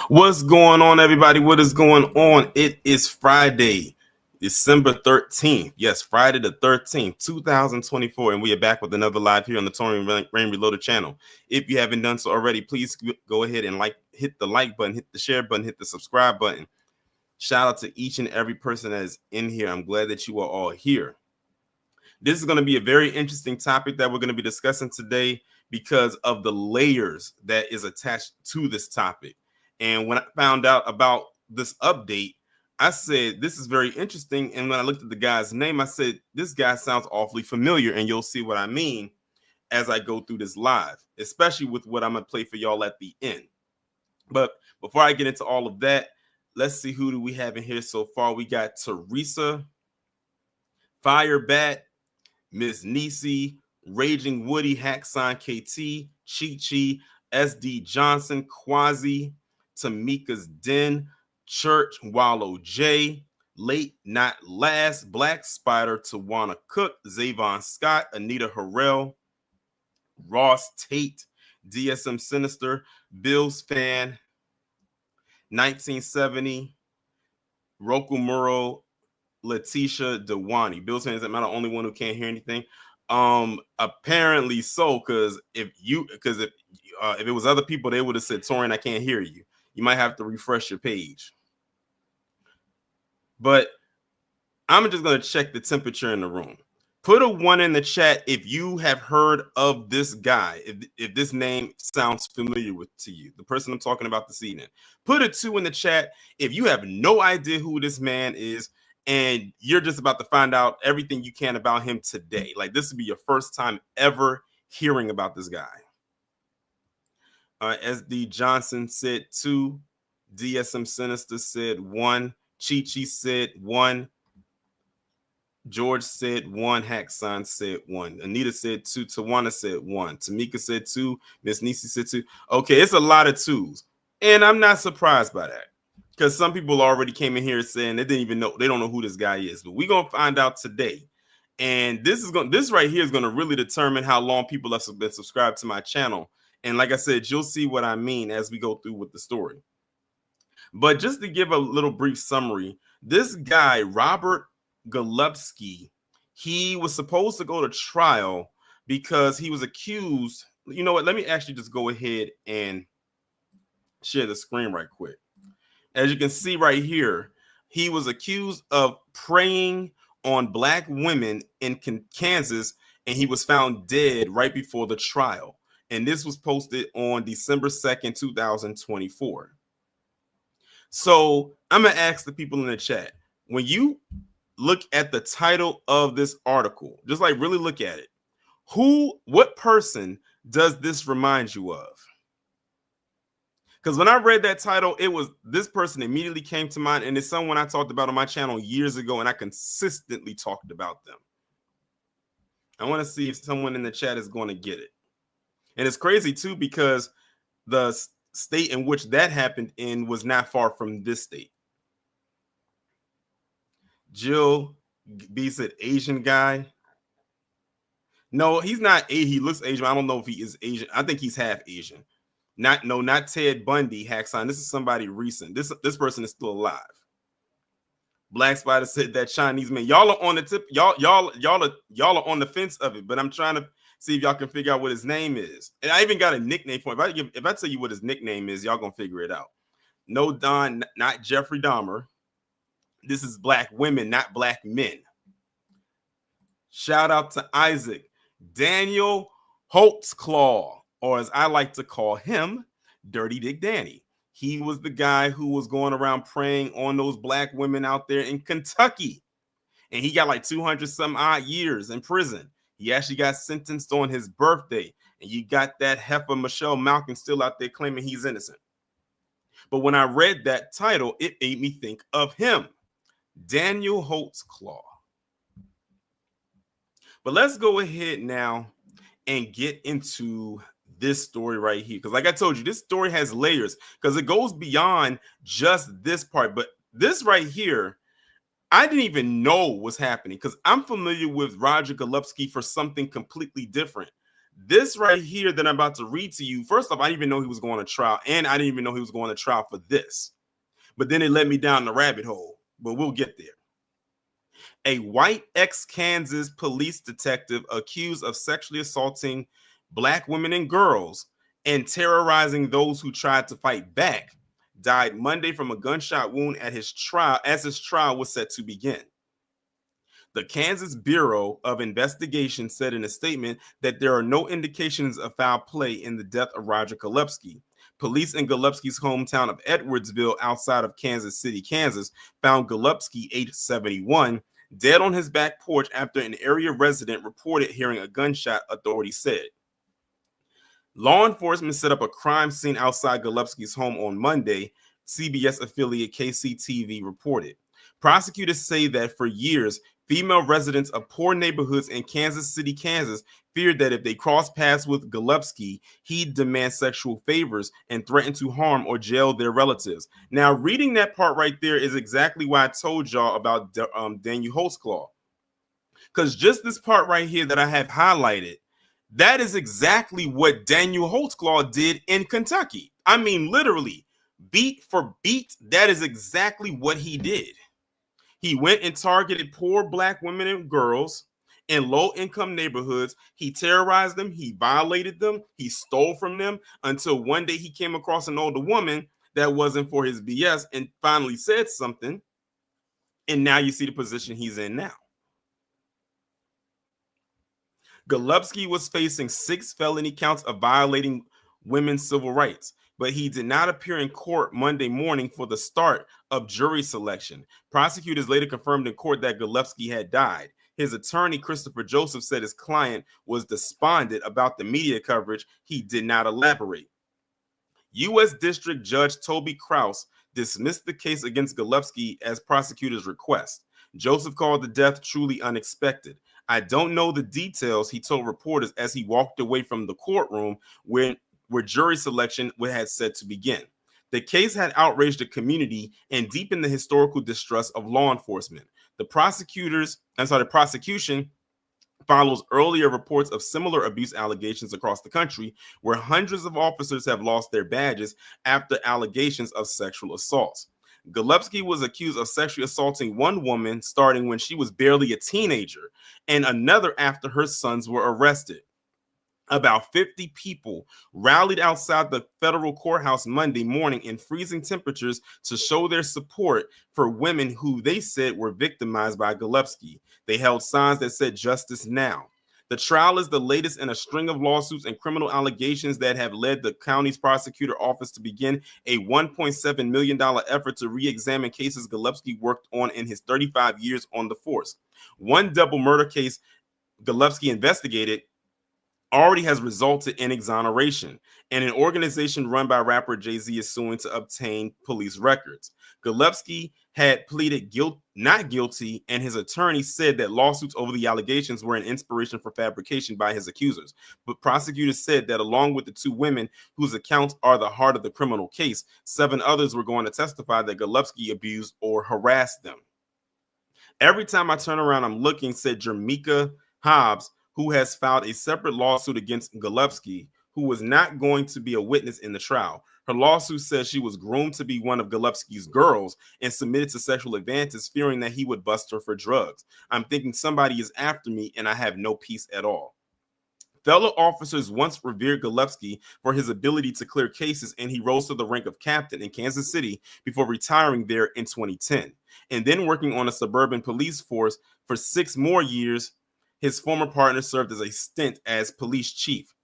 What's going on, everybody? What is going on? It is Friday, December 13th. Yes, Friday the 13th, 2024. And we are back with another live here on the Tony Rain Reloaded channel. If you haven't done so already, please go ahead and hit the like button, hit the share button, hit the subscribe button. Shout out to each and every person that is in here. I'm glad that you are all here. This is going to be a very interesting topic that we're going to be discussing today because of the layers that is attached to this topic. And when I found out about this update, I said, this is very interesting. And when I looked at the guy's name, I said, this guy sounds awfully familiar. And you'll see what I mean as I go through this live, especially with what I'm going to play for y'all at the end. But before I get into all of that, let's see who do we have in here so far. We got Teresa, Firebat, Miss Nisi, Raging Woody, Hacksign KT, Chi, SD Johnson, Quasi, Tamika's Den, Church, Wallow J, Late Not Last, Black Spider, Tawana Cook, Zavon Scott, Anita Harrell, Ross Tate, DSM Sinister, Bills Fan, 1970, Roku Muro, Letitia Dewani. Bill saying, am I the only one who can't hear anything? Apparently so, because if it was other people, they would have said, Torian, I can't hear you. You might have to refresh your page. But I'm just gonna check the temperature in the room. Put a 1 in the chat if you have heard of this guy, if this name sounds familiar to you, the person I'm talking about this evening. Put a 2 in the chat if you have no idea who this man is, and you're just about to find out everything you can about him today. Like, this would be your first time ever hearing about this guy. SD Johnson said 2. DSM Sinister said 1. Chi said 1. George said 1. Hacksign said 1. Anita said 2. Tawana said 1. Tamika said 2. Miss Nisi said 2. Okay, it's a lot of 2s. And I'm not surprised by that, because some people already came in here saying they don't know who this guy is. But we're gonna find out today. And this right here is gonna really determine how long people have been subscribed to my channel. And like I said, you'll see what I mean as we go through with the story. But just to give a little brief summary, this guy, Robert Golubski, he was supposed to go to trial because he was accused. You know what? Let me actually just go ahead and share the screen right quick. As you can see right here, he was accused of preying on black women in Kansas, and he was found dead right before the trial. And this was posted on December 2nd, 2024. So I'm going to ask the people in the chat, when you look at the title of this article, just like really look at it, what person does this remind you of? Because when I read that title, it was this person immediately came to mind, and it's someone I talked about on my channel years ago, and I consistently talked about them. I want to see if someone in the chat is going to get it. And it's crazy too, because the state in which that happened in was not far from this state. Jill B said Asian guy. No, he's not. He looks Asian. I don't know if he is Asian. I think he's half Asian. Not Ted Bundy, Hacksign. This is somebody recent. This person is still alive. Black Spider said that Chinese man. Y'all are on the tip. Y'all are on the fence of it. But I'm trying to see if y'all can figure out what his name is. And I even got a nickname for him. If I tell you what his nickname is, y'all gonna figure it out. No, Don, not Jeffrey Dahmer. This is black women, not black men. Shout out to Isaac. Daniel Holtzclaw, or as I like to call him, Dirty Dick Danny. He was the guy who was going around preying on those black women out there in Kentucky. And he got like 200 some odd years in prison. He actually got sentenced on his birthday. And you got that heifer Michelle Malkin still out there claiming he's innocent. But when I read that title, it made me think of him, Daniel Holtzclaw. But let's go ahead now and get into this story right here, because like I told you, this story has layers, because it goes beyond just this part. But this right here, I didn't even know was happening, because I'm familiar with Roger Golubski for something completely different. This right here that I'm about to read to you, first off, I didn't even know he was going to trial, and I didn't even know he was going to trial for this. But then it led me down the rabbit hole, but we'll get there. A white ex-Kansas police detective accused of sexually assaulting black women and girls and terrorizing those who tried to fight back died Monday from a gunshot wound at his trial as his trial was set to begin. The Kansas Bureau of Investigation said in a statement that there are no indications of foul play in the death of Roger Golubski. Police in Golubski's hometown of Edwardsville, outside of Kansas City, Kansas, found Golubski, age 71, dead on his back porch after an area resident reported hearing a gunshot, authorities said. Law enforcement set up a crime scene outside Golubski's home on Monday, CBS affiliate KCTV reported. Prosecutors say that for years, female residents of poor neighborhoods in Kansas City, Kansas, feared that if they crossed paths with Golubski, he'd demand sexual favors and threaten to harm or jail their relatives. Now, reading that part right there is exactly why I told y'all about Daniel Holtzclaw. Because just this part right here that I have highlighted, that is exactly what Daniel Holtzclaw did in Kentucky. I mean, literally, beat for beat, that is exactly what he did. He went and targeted poor black women and girls in low-income neighborhoods. He terrorized them. He violated them. He stole from them until one day he came across an older woman that wasn't for his BS and finally said something. And now you see the position he's in now. Golubski was facing 6 felony counts of violating women's civil rights, but he did not appear in court Monday morning for the start of jury selection. Prosecutors later confirmed in court that Golubski had died. His attorney, Christopher Joseph, said his client was despondent about the media coverage. He did not elaborate. U.S. District Judge Toby Krause dismissed the case against Golubski as prosecutors' request. Joseph called the death truly unexpected. I don't know the details, he told reporters as he walked away from the courtroom where jury selection had set to begin. The case had outraged the community and deepened the historical distrust of law enforcement. The prosecution follows earlier reports of similar abuse allegations across the country, where hundreds of officers have lost their badges after allegations of sexual assaults. Golubski was accused of sexually assaulting one woman starting when she was barely a teenager, and another after her sons were arrested. About 50 people rallied outside the federal courthouse Monday morning in freezing temperatures to show their support for women who they said were victimized by Golubski. They held signs that said "Justice Now." The trial is the latest in a string of lawsuits and criminal allegations that have led the county's prosecutor office to begin a $1.7 million effort to re-examine cases Golubski worked on in his 35 years on the force. One double murder case Golubski investigated already has resulted in exoneration, and an organization run by rapper Jay-Z is suing to obtain police records. Golubski had pleaded not guilty, and his attorney said that lawsuits over the allegations were an inspiration for fabrication by his accusers. But prosecutors said that along with the 2 women whose accounts are the heart of the criminal case, 7 others were going to testify that Golubski abused or harassed them. Every time I turn around, I'm looking, said Jermica Hobbs, who has filed a separate lawsuit against Golubski, who was not going to be a witness in the trial. Her lawsuit says she was groomed to be one of Golubski's girls and submitted to sexual advances, fearing that he would bust her for drugs. I'm thinking somebody is after me, and I have no peace at all. Fellow officers once revered Golubski for his ability to clear cases, and he rose to the rank of captain in Kansas City before retiring there in 2010, and then working on a suburban police force for 6 more years. His former partner served as a stint as police chief.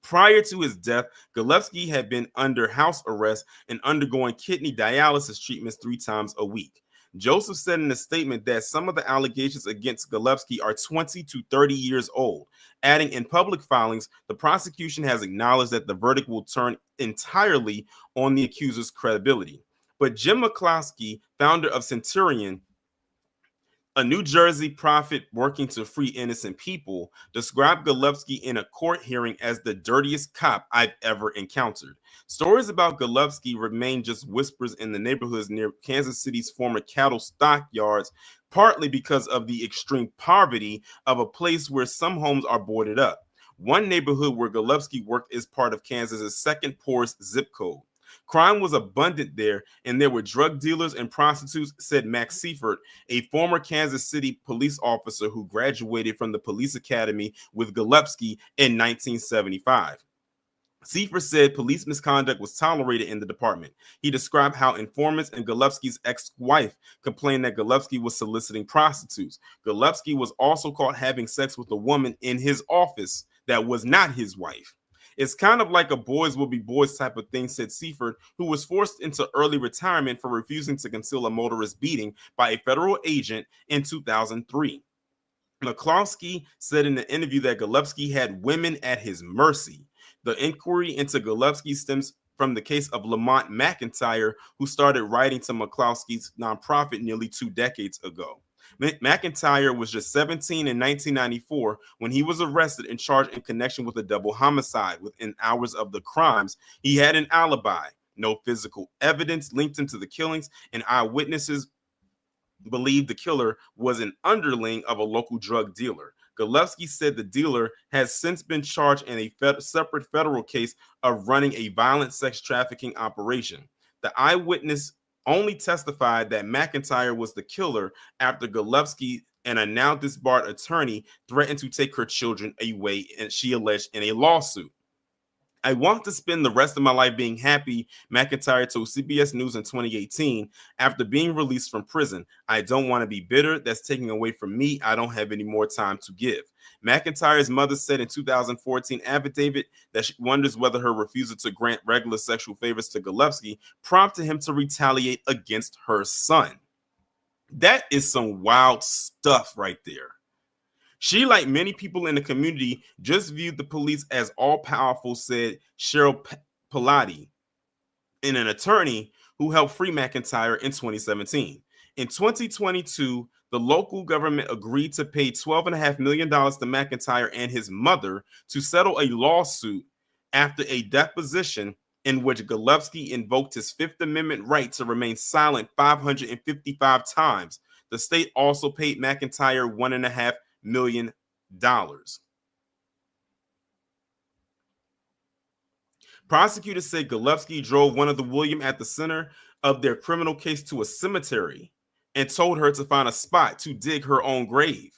Prior to his death, Golubski had been under house arrest and undergoing kidney dialysis treatments 3 times a week. Joseph said in a statement that some of the allegations against Golubski are 20 to 30 years old, adding in public filings, the prosecution has acknowledged that the verdict will turn entirely on the accuser's credibility. But Jim McCloskey, founder of Centurion, a New Jersey prophet working to free innocent people, described Golubski in a court hearing as the dirtiest cop I've ever encountered. Stories about Golubski remain just whispers in the neighborhoods near Kansas City's former cattle stockyards, partly because of the extreme poverty of a place where some homes are boarded up. One neighborhood where Golubski worked is part of Kansas's second poorest zip code. Crime was abundant there, and there were drug dealers and prostitutes, said Max Seifert, a former Kansas City police officer who graduated from the police academy with Golubski in 1975. Seifert said police misconduct was tolerated in the department. He described how informants and Golubski's ex-wife complained that Golubski was soliciting prostitutes. Golubski was also caught having sex with a woman in his office that was not his wife. It's kind of like a boys will be boys type of thing, said Seifert, who was forced into early retirement for refusing to conceal a motorist beating by a federal agent in 2003. McCloskey said in the interview that Golubski had women at his mercy. The inquiry into Golubski stems from the case of Lamont McIntyre, who started writing to McCloskey's nonprofit nearly 2 decades ago. McIntyre was just 17 in 1994 when he was arrested and charged in connection with a double homicide. Within hours of the crimes, he had an alibi. No physical evidence linked him to the killings, and eyewitnesses believed the killer was an underling of a local drug dealer. Golubski said the dealer has since been charged in a separate federal case of running a violent sex trafficking operation. The eyewitness only testified that McIntyre was the killer after Golubski, an a now disbarred attorney, threatened to take her children away, and she alleged in a lawsuit. I want to spend the rest of my life being happy, McIntyre told CBS News in 2018 after being released from prison. I don't want to be bitter. That's taking away from me. I don't have any more time to give. McIntyre's mother said in 2014 affidavit that she wonders whether her refusal to grant regular sexual favors to Golubski prompted him to retaliate against her son. That is some wild stuff right there. She, like many people in the community, just viewed the police as all-powerful, said Cheryl Pilati, and an attorney who helped free McIntyre in 2017. In 2022, the local government agreed to pay $12.5 million to McIntyre and his mother to settle a lawsuit after a deposition in which Golubski invoked his Fifth Amendment right to remain silent 555 times. The state also paid McIntyre $1.5 million. Prosecutors said Golubski drove one of the William at the center of their criminal case to a cemetery and told her to find a spot to dig her own grave.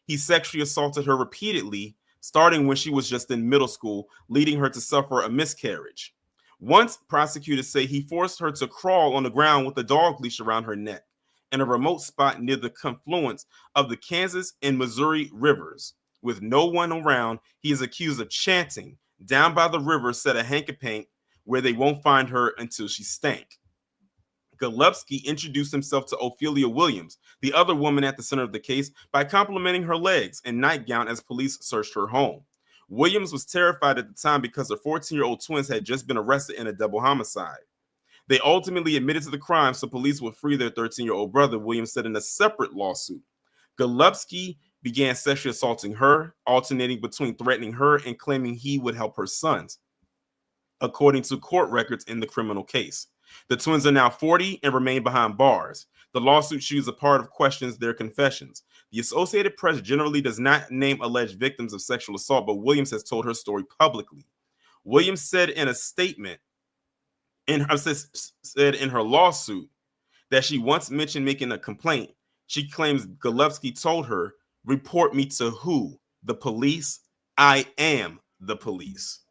He sexually assaulted her repeatedly, starting when she was just in middle school, leading her to suffer a miscarriage. Once, prosecutors say he forced her to crawl on the ground with a dog leash around her neck in a remote spot near the confluence of the Kansas and Missouri rivers. With no one around, he is accused of chanting, "Down by the river, set a hanky-pank where they won't find her until she stank." Golubski introduced himself to Ophelia Williams, the other woman at the center of the case, by complimenting her legs and nightgown as police searched her home. Williams was terrified at the time because her 14-year-old twins had just been arrested in a double homicide. They ultimately admitted to the crime so police would free their 13-year-old brother, Williams said in a separate lawsuit. Golubski began sexually assaulting her, alternating between threatening her and claiming he would help her sons, according to court records in the criminal case. The twins are now 40 and remain behind bars. The lawsuit she's a part of questions their confessions. The Associated Press generally does not name alleged victims of sexual assault, but Williams has told her story publicly. Williams said in a statement, said in her lawsuit that she once mentioned making a complaint. She claims Golubski told her, "Report me to who? The police? I am the police."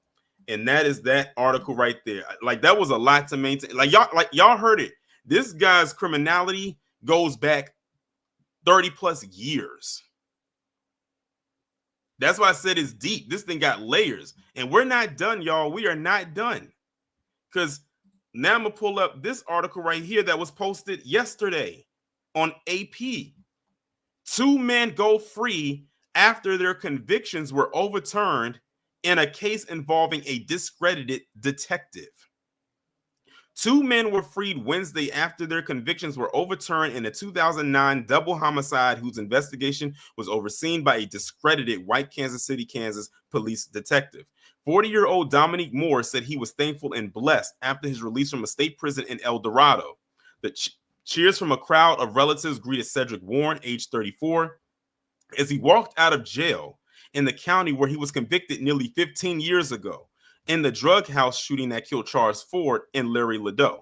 And that is that article right there. Like, that was a lot to maintain. Like y'all heard it. This guy's criminality goes back 30 plus years. That's why I said it's deep. This thing got layers. And we're not done, y'all. We are not done. Because now I'm going to pull up this article right here that was posted yesterday on AP. 2 men go free after their convictions were overturned in a case involving a discredited detective. 2 men were freed Wednesday after their convictions were overturned in a 2009 double homicide whose investigation was overseen by a discredited white Kansas City, Kansas police detective. 40-year-old Dominique Moore said he was thankful and blessed after his release from a state prison in El Dorado. The cheers from a crowd of relatives greeted Cedric Warren, age 34, as he walked out of jail in the county where he was convicted nearly 15 years ago, in the drug house shooting that killed Charles Ford and Larry Ledoux.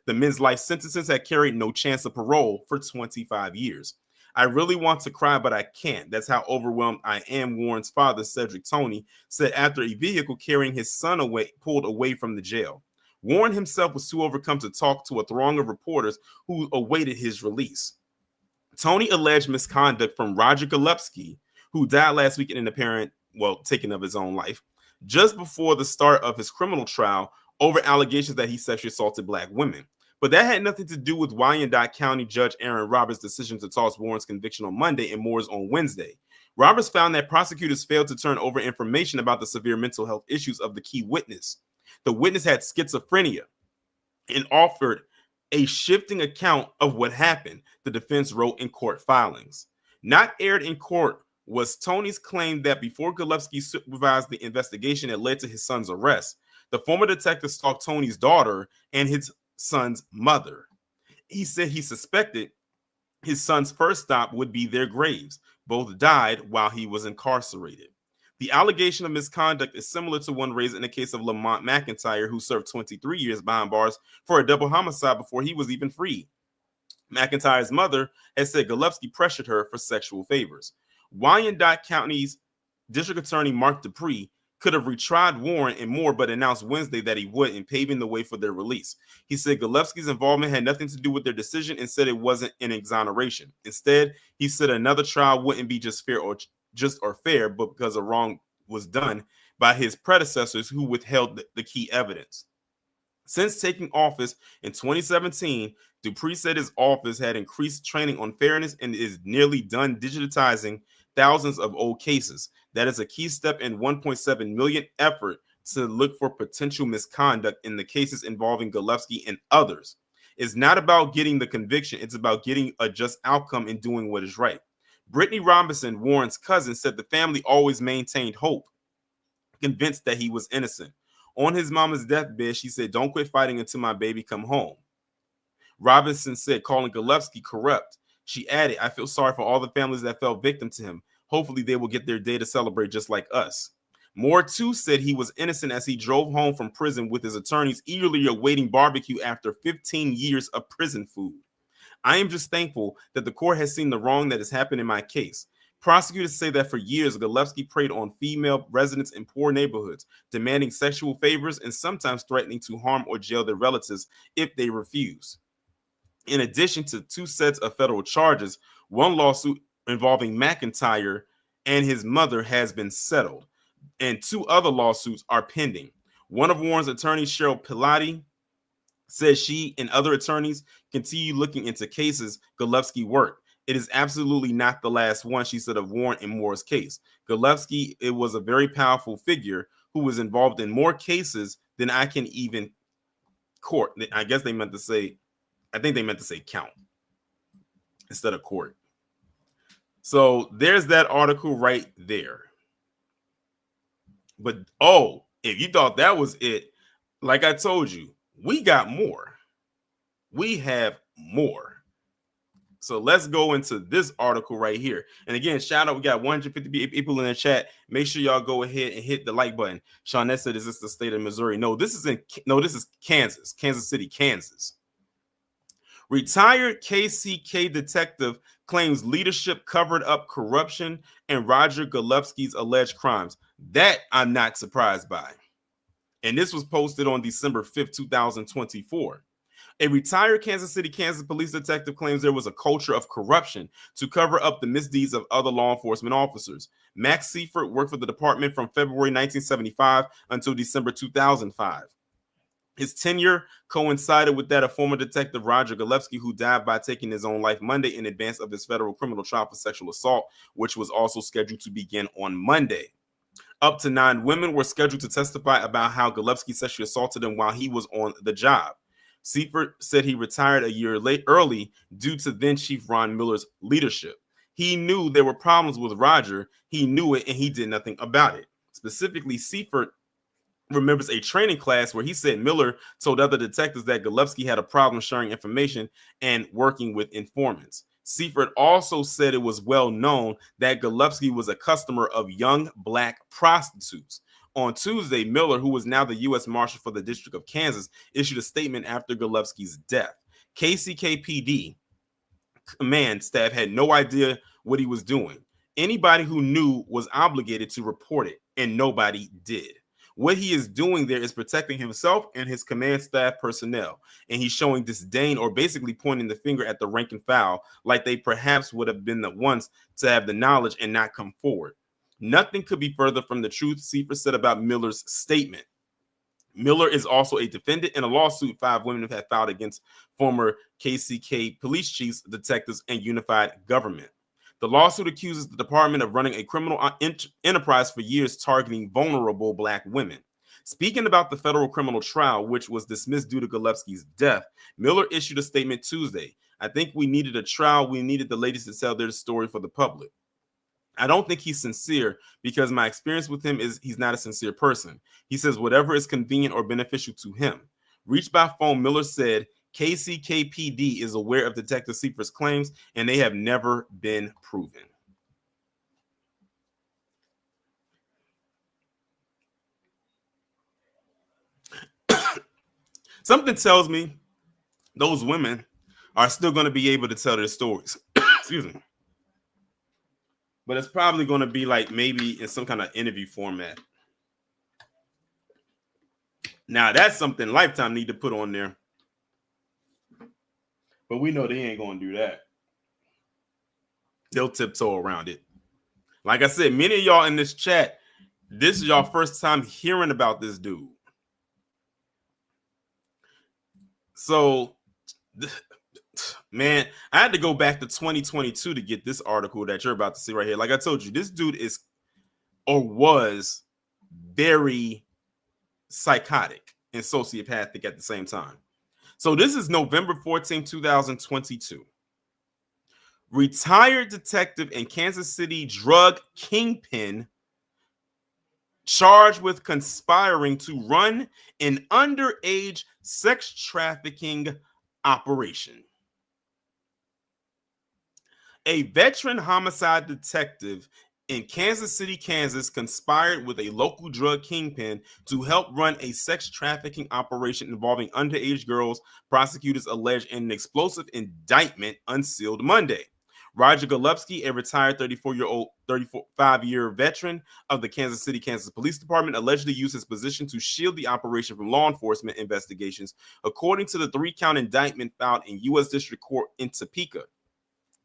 The men's life sentences had carried no chance of parole for 25 years. I really want to cry, but I can't. That's how overwhelmed I am, Warren's father, Cedric Toney, said after a vehicle carrying his son pulled away from the jail. Warren himself was too overcome to talk to a throng of reporters who awaited his release. Toney alleged misconduct from Roger Golubski, who died last week in an apparent, taking of his own life, just before the start of his criminal trial over allegations that he sexually assaulted black women. But that had nothing to do with Wyandotte County Judge Aaron Roberts' decision to toss Warren's conviction on Monday and Moore's on Wednesday. Roberts found that prosecutors failed to turn over information about the severe mental health issues of the key witness. The witness had schizophrenia and offered a shifting account of what happened, the defense wrote in court filings. Not aired in court was Toney's claim that before Golubski supervised the investigation that led to his son's arrest, the former detective stalked Toney's daughter and his son's mother. He said he suspected his son's first stop would be their graves. Both died while he was incarcerated. The allegation of misconduct is similar to one raised in the case of Lamont McIntyre, who served 23 years behind bars for a double homicide before he was even freed. McIntyre's mother has said Golubski pressured her for sexual favors. Wyandotte County's District Attorney Mark Dupree could have retried Warren and Moore, but announced Wednesday that he wouldn't, paving the way for their release. He said Golubski's involvement had nothing to do with their decision and said it wasn't an exoneration. Instead, he said another trial wouldn't be just fair, but because a wrong was done by his predecessors who withheld the key evidence. Since taking office in 2017, Dupree said his office had increased training on fairness and is nearly done digitizing thousands of old cases. That is a key step in $1.7 million effort to look for potential misconduct in the cases involving Golubski and others. It's not about getting the conviction. It's about getting a just outcome and doing what is right. Brittany Robinson, Warren's cousin, said the family always maintained hope, convinced that he was innocent. On his mama's deathbed, she said, "Don't quit fighting until my baby come home." Robinson said, calling Golubski corrupt. She added, "I feel sorry for all the families that fell victim to him. Hopefully they will get their day to celebrate just like us." Moore, too, said he was innocent as he drove home from prison with his attorneys eagerly awaiting barbecue after 15 years of prison food. "I am just thankful that the court has seen the wrong that has happened in my case. Prosecutors say that for years, Golubski preyed on female residents in poor neighborhoods, demanding sexual favors and sometimes threatening to harm or jail their relatives if they refuse." In addition to 2 sets of federal charges, one lawsuit involving McIntyre and his mother has been settled, and 2 other lawsuits are pending. One of Warren's attorneys, Cheryl Pilati, says she and other attorneys continue looking into cases Golubski worked. "It is absolutely not the last one," she said of Warren and Moore's case. "Golubski, it was a very powerful figure who was involved in more cases than I can even court." I guess they meant to say, I think they meant to say count instead of court. So there's that article right there. But if you thought that was it, like I told you, we got more. We have more. So let's go into this article right here. And again, shout out, we got 150 people in the chat. Make sure y'all go ahead and hit the like button. Shawnette said, "Is this the state of Missouri?" No, this is Kansas, Kansas City, Kansas. Retired KCK detective claims leadership covered up corruption and Roger Golubski's alleged crimes. That I'm not surprised by. And this was posted on December 5th, 2024. A retired Kansas City, Kansas police detective claims there was a culture of corruption to cover up the misdeeds of other law enforcement officers. Max Seifert worked for the department from February 1975 until December 2005. His tenure coincided with that of former detective Roger Golubski, who died by taking his own life Monday in advance of his federal criminal trial for sexual assault, which was also scheduled to begin on Monday. Up to 9 women were scheduled to testify about how Golubski sexually assaulted them while he was on the job. Seifert said he retired a year early due to then Chief Ron Miller's leadership. He knew there were problems with Roger. He knew it, and he did nothing about it. Specifically, Seifert remembers a training class where he said Miller told other detectives that Golubski had a problem sharing information and working with informants. Seifert also said it was well known that Golubski was a customer of young black prostitutes. On Tuesday, Miller, who was now the U.S. Marshal for the District of Kansas, issued a statement after Golubski's death. KCKPD command staff had no idea what he was doing. Anybody who knew was obligated to report it, and nobody did. What he is doing there is protecting himself and his command staff personnel, and he's showing disdain or basically pointing the finger at the rank and file, like they perhaps would have been the ones to have the knowledge and not come forward. Nothing could be further from the truth, Seifert said about Miller's statement. Miller is also a defendant in a lawsuit 5 women have filed against former KCK police chiefs, detectives, and unified government. The lawsuit accuses the department of running a criminal enterprise for years targeting vulnerable black women. Speaking about the federal criminal trial, which was dismissed due to Golubski's death, Miller issued a statement Tuesday. I think we needed a trial. We needed the ladies to tell their story for the public. I don't think he's sincere because my experience with him is he's not a sincere person. He says whatever is convenient or beneficial to him. Reached by phone, Miller said KCKPD is aware of Detective Seifert's claims and they have never been proven. Something tells me those women are still going to be able to tell their stories. Excuse me. But it's probably going to be like maybe in some kind of interview format. Now, that's something Lifetime need to put on there. But we know they ain't going to do that. They'll tiptoe around it. Like I said, many of y'all in this chat, this is y'all first time hearing about this dude. So, man, I had to go back to 2022 to get this article that you're about to see right here. Like I told you, this dude is or was very psychotic and sociopathic at the same time. So this is November 14, 2022. Retired detective and Kansas City drug kingpin charged with conspiring to run an underage sex trafficking operation. A veteran homicide detective in Kansas City, Kansas, conspired with a local drug kingpin to help run a sex trafficking operation involving underage girls, prosecutors allege in an explosive indictment unsealed Monday. Roger Golubski, a retired 35-year veteran of the Kansas City, Kansas Police Department, allegedly used his position to shield the operation from law enforcement investigations, according to the 3-count indictment filed in U.S. District Court in Topeka.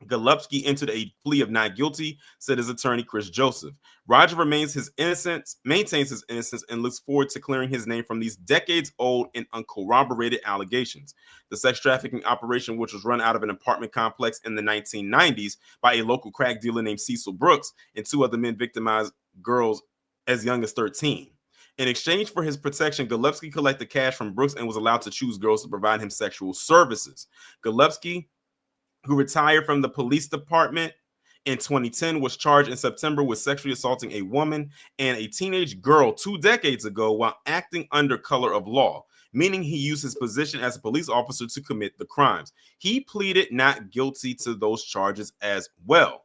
Golubski entered a plea of not guilty, said his attorney Chris Joseph. Roger maintains his innocence, and looks forward to clearing his name from these decades-old and uncorroborated allegations. The sex trafficking operation, which was run out of an apartment complex in the 1990s by a local crack dealer named Cecil Brooks, and 2 other men victimized girls as young as 13. In exchange for his protection, Golubski collected cash from Brooks and was allowed to choose girls to provide him sexual services. Golubski, who retired from the police department in 2010, was charged in September with sexually assaulting a woman and a teenage girl 2 decades ago while acting under color of law, meaning he used his position as a police officer to commit the crimes. He pleaded not guilty to those charges as well.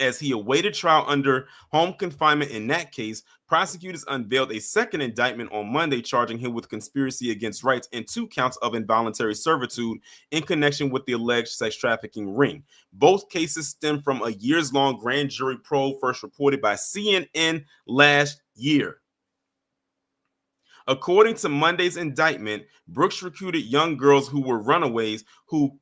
As he awaited trial under home confinement in that case, prosecutors unveiled a second indictment on Monday, charging him with conspiracy against rights and 2 counts of involuntary servitude in connection with the alleged sex trafficking ring. Both cases stem from a years-long grand jury probe first reported by CNN last year. According to Monday's indictment, Brooks recruited young girls who were runaways who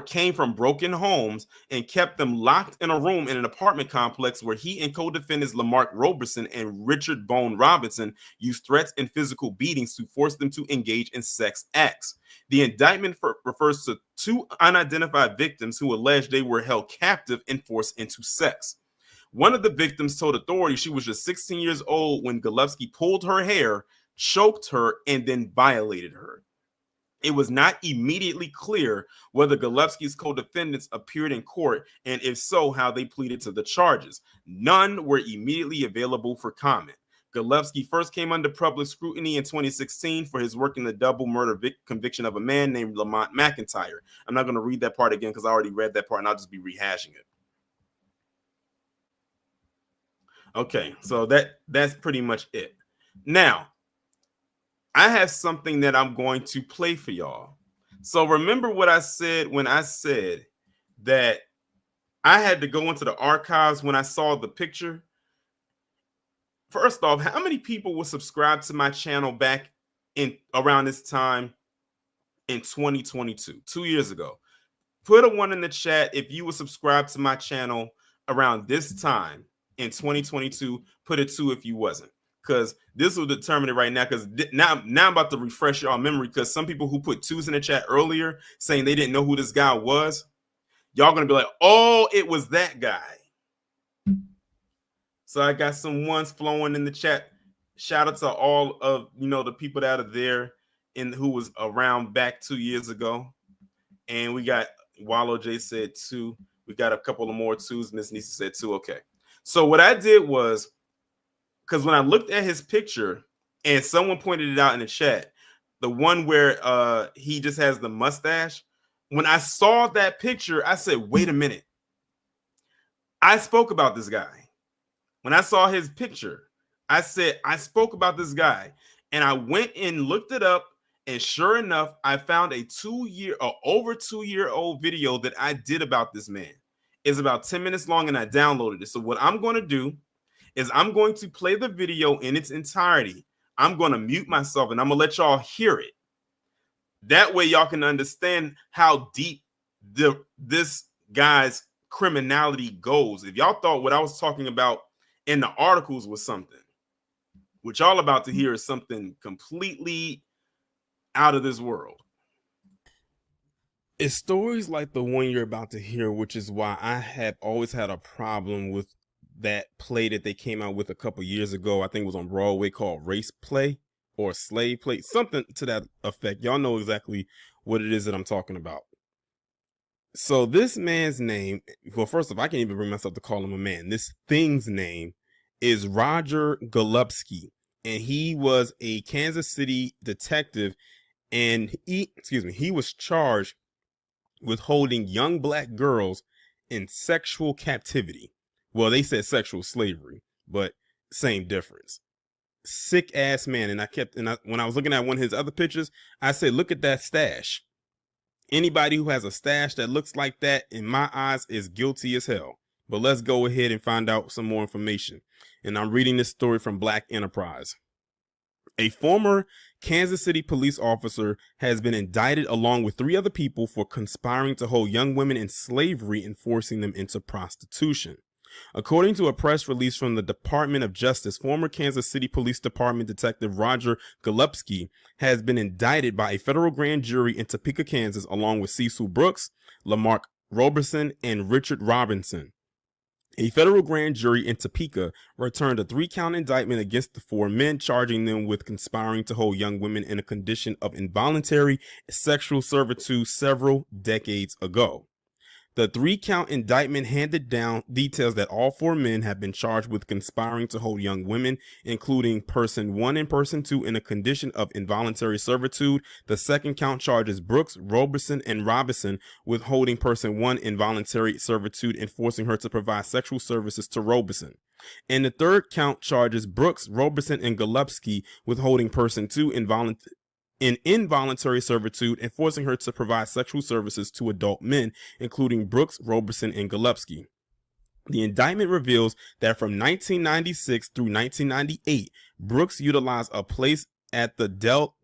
came from broken homes and kept them locked in a room in an apartment complex where he and co-defendants Lamarck Roberson and Richard Bone Robinson used threats and physical beatings to force them to engage in sex acts. The indictment refers to 2 unidentified victims who alleged they were held captive and forced into sex. One of the victims told authorities she was just 16 years old when Golubski pulled her hair, choked her, and then violated her. It was not immediately clear whether Golubski's co-defendants appeared in court, and if so, how they pleaded to the charges. None were immediately available for comment. Golubski first came under public scrutiny in 2016 for his work in the double murder conviction of a man named Lamont McIntyre. I'm not going to read that part again because I already read that part and I'll just be rehashing it. Okay, so that's pretty much it. Now, I have something that I'm going to play for y'all. So remember what I said when I said that I had to go into the archives when I saw the picture? First off, how many people were subscribed to my channel back in around this time in 2022, 2 years ago? Put a 1 in the chat if you were subscribed to my channel around this time in 2022. Put a 2 if you wasn't, because this will determine it right now. Because now I'm about to refresh y'all memory, because some people who put 2s in the chat earlier saying they didn't know who this guy was, y'all gonna be like, oh, it was that guy. So I got some 1s flowing in the chat. Shout out to all of the people that are there and who was around back 2 years ago. And we got Wallow J said 2. We got a couple of more 2s. Miss Nisa said 2. Okay. So what I did was, because when I looked at his picture, and someone pointed it out in the chat, the one where he just has the mustache. When I saw that picture, I said, wait a minute. I spoke about this guy. When I saw his picture, I said, I spoke about this guy. And I went and looked it up. And sure enough, I found a over 2 year old video that I did about this man. It's about 10 minutes long and I downloaded it. So what I'm going to do is I'm going to play the video in its entirety. I'm going to mute myself and I'm going to let y'all hear it. That way y'all can understand how deep this guy's criminality goes. If y'all thought what I was talking about in the articles was something, what y'all about to hear is something completely out of this world. It's stories like the one you're about to hear, which is why I have always had a problem with that play that they came out with a couple years ago. I think it was on Broadway, called Race Play or Slave Play, something to that effect. Y'all know exactly what it is that I'm talking about. So this man's name, well, first off, I can't even bring myself to call him a man. This thing's name is Roger Golubski, and he was a Kansas City detective, and he was charged with holding young black girls in sexual captivity. Well, they said sexual slavery, but same difference. Sick ass man. And when I was looking at one of his other pictures, I said, look at that stash. Anybody who has a stash that looks like that, in my eyes, is guilty as hell. But let's go ahead and find out some more information. And I'm reading this story from Black Enterprise. A former Kansas City police officer has been indicted along with 3 other people for conspiring to hold young women in slavery and forcing them into prostitution. According to a press release from the Department of Justice, former Kansas City Police Department Detective Roger Golubski has been indicted by a federal grand jury in Topeka, Kansas, along with Cecil Brooks, Lamarck Roberson, and Richard Robinson. A federal grand jury in Topeka returned a 3-count indictment against the 4 men, charging them with conspiring to hold young women in a condition of involuntary sexual servitude several decades ago. The 3-count indictment handed down details that all 4 men have been charged with conspiring to hold young women, including person 1 and person 2, in a condition of involuntary servitude. The 2nd count charges Brooks, Roberson, and Robinson with holding person 1 in involuntary servitude and forcing her to provide sexual services to Roberson. And the 3rd count charges Brooks, Roberson, and Golubski with holding person 2 in involuntary servitude and forcing her to provide sexual services to adult men, including Brooks, Roberson, and Golubski. The indictment reveals that from 1996 through 1998, Brooks utilized a place at the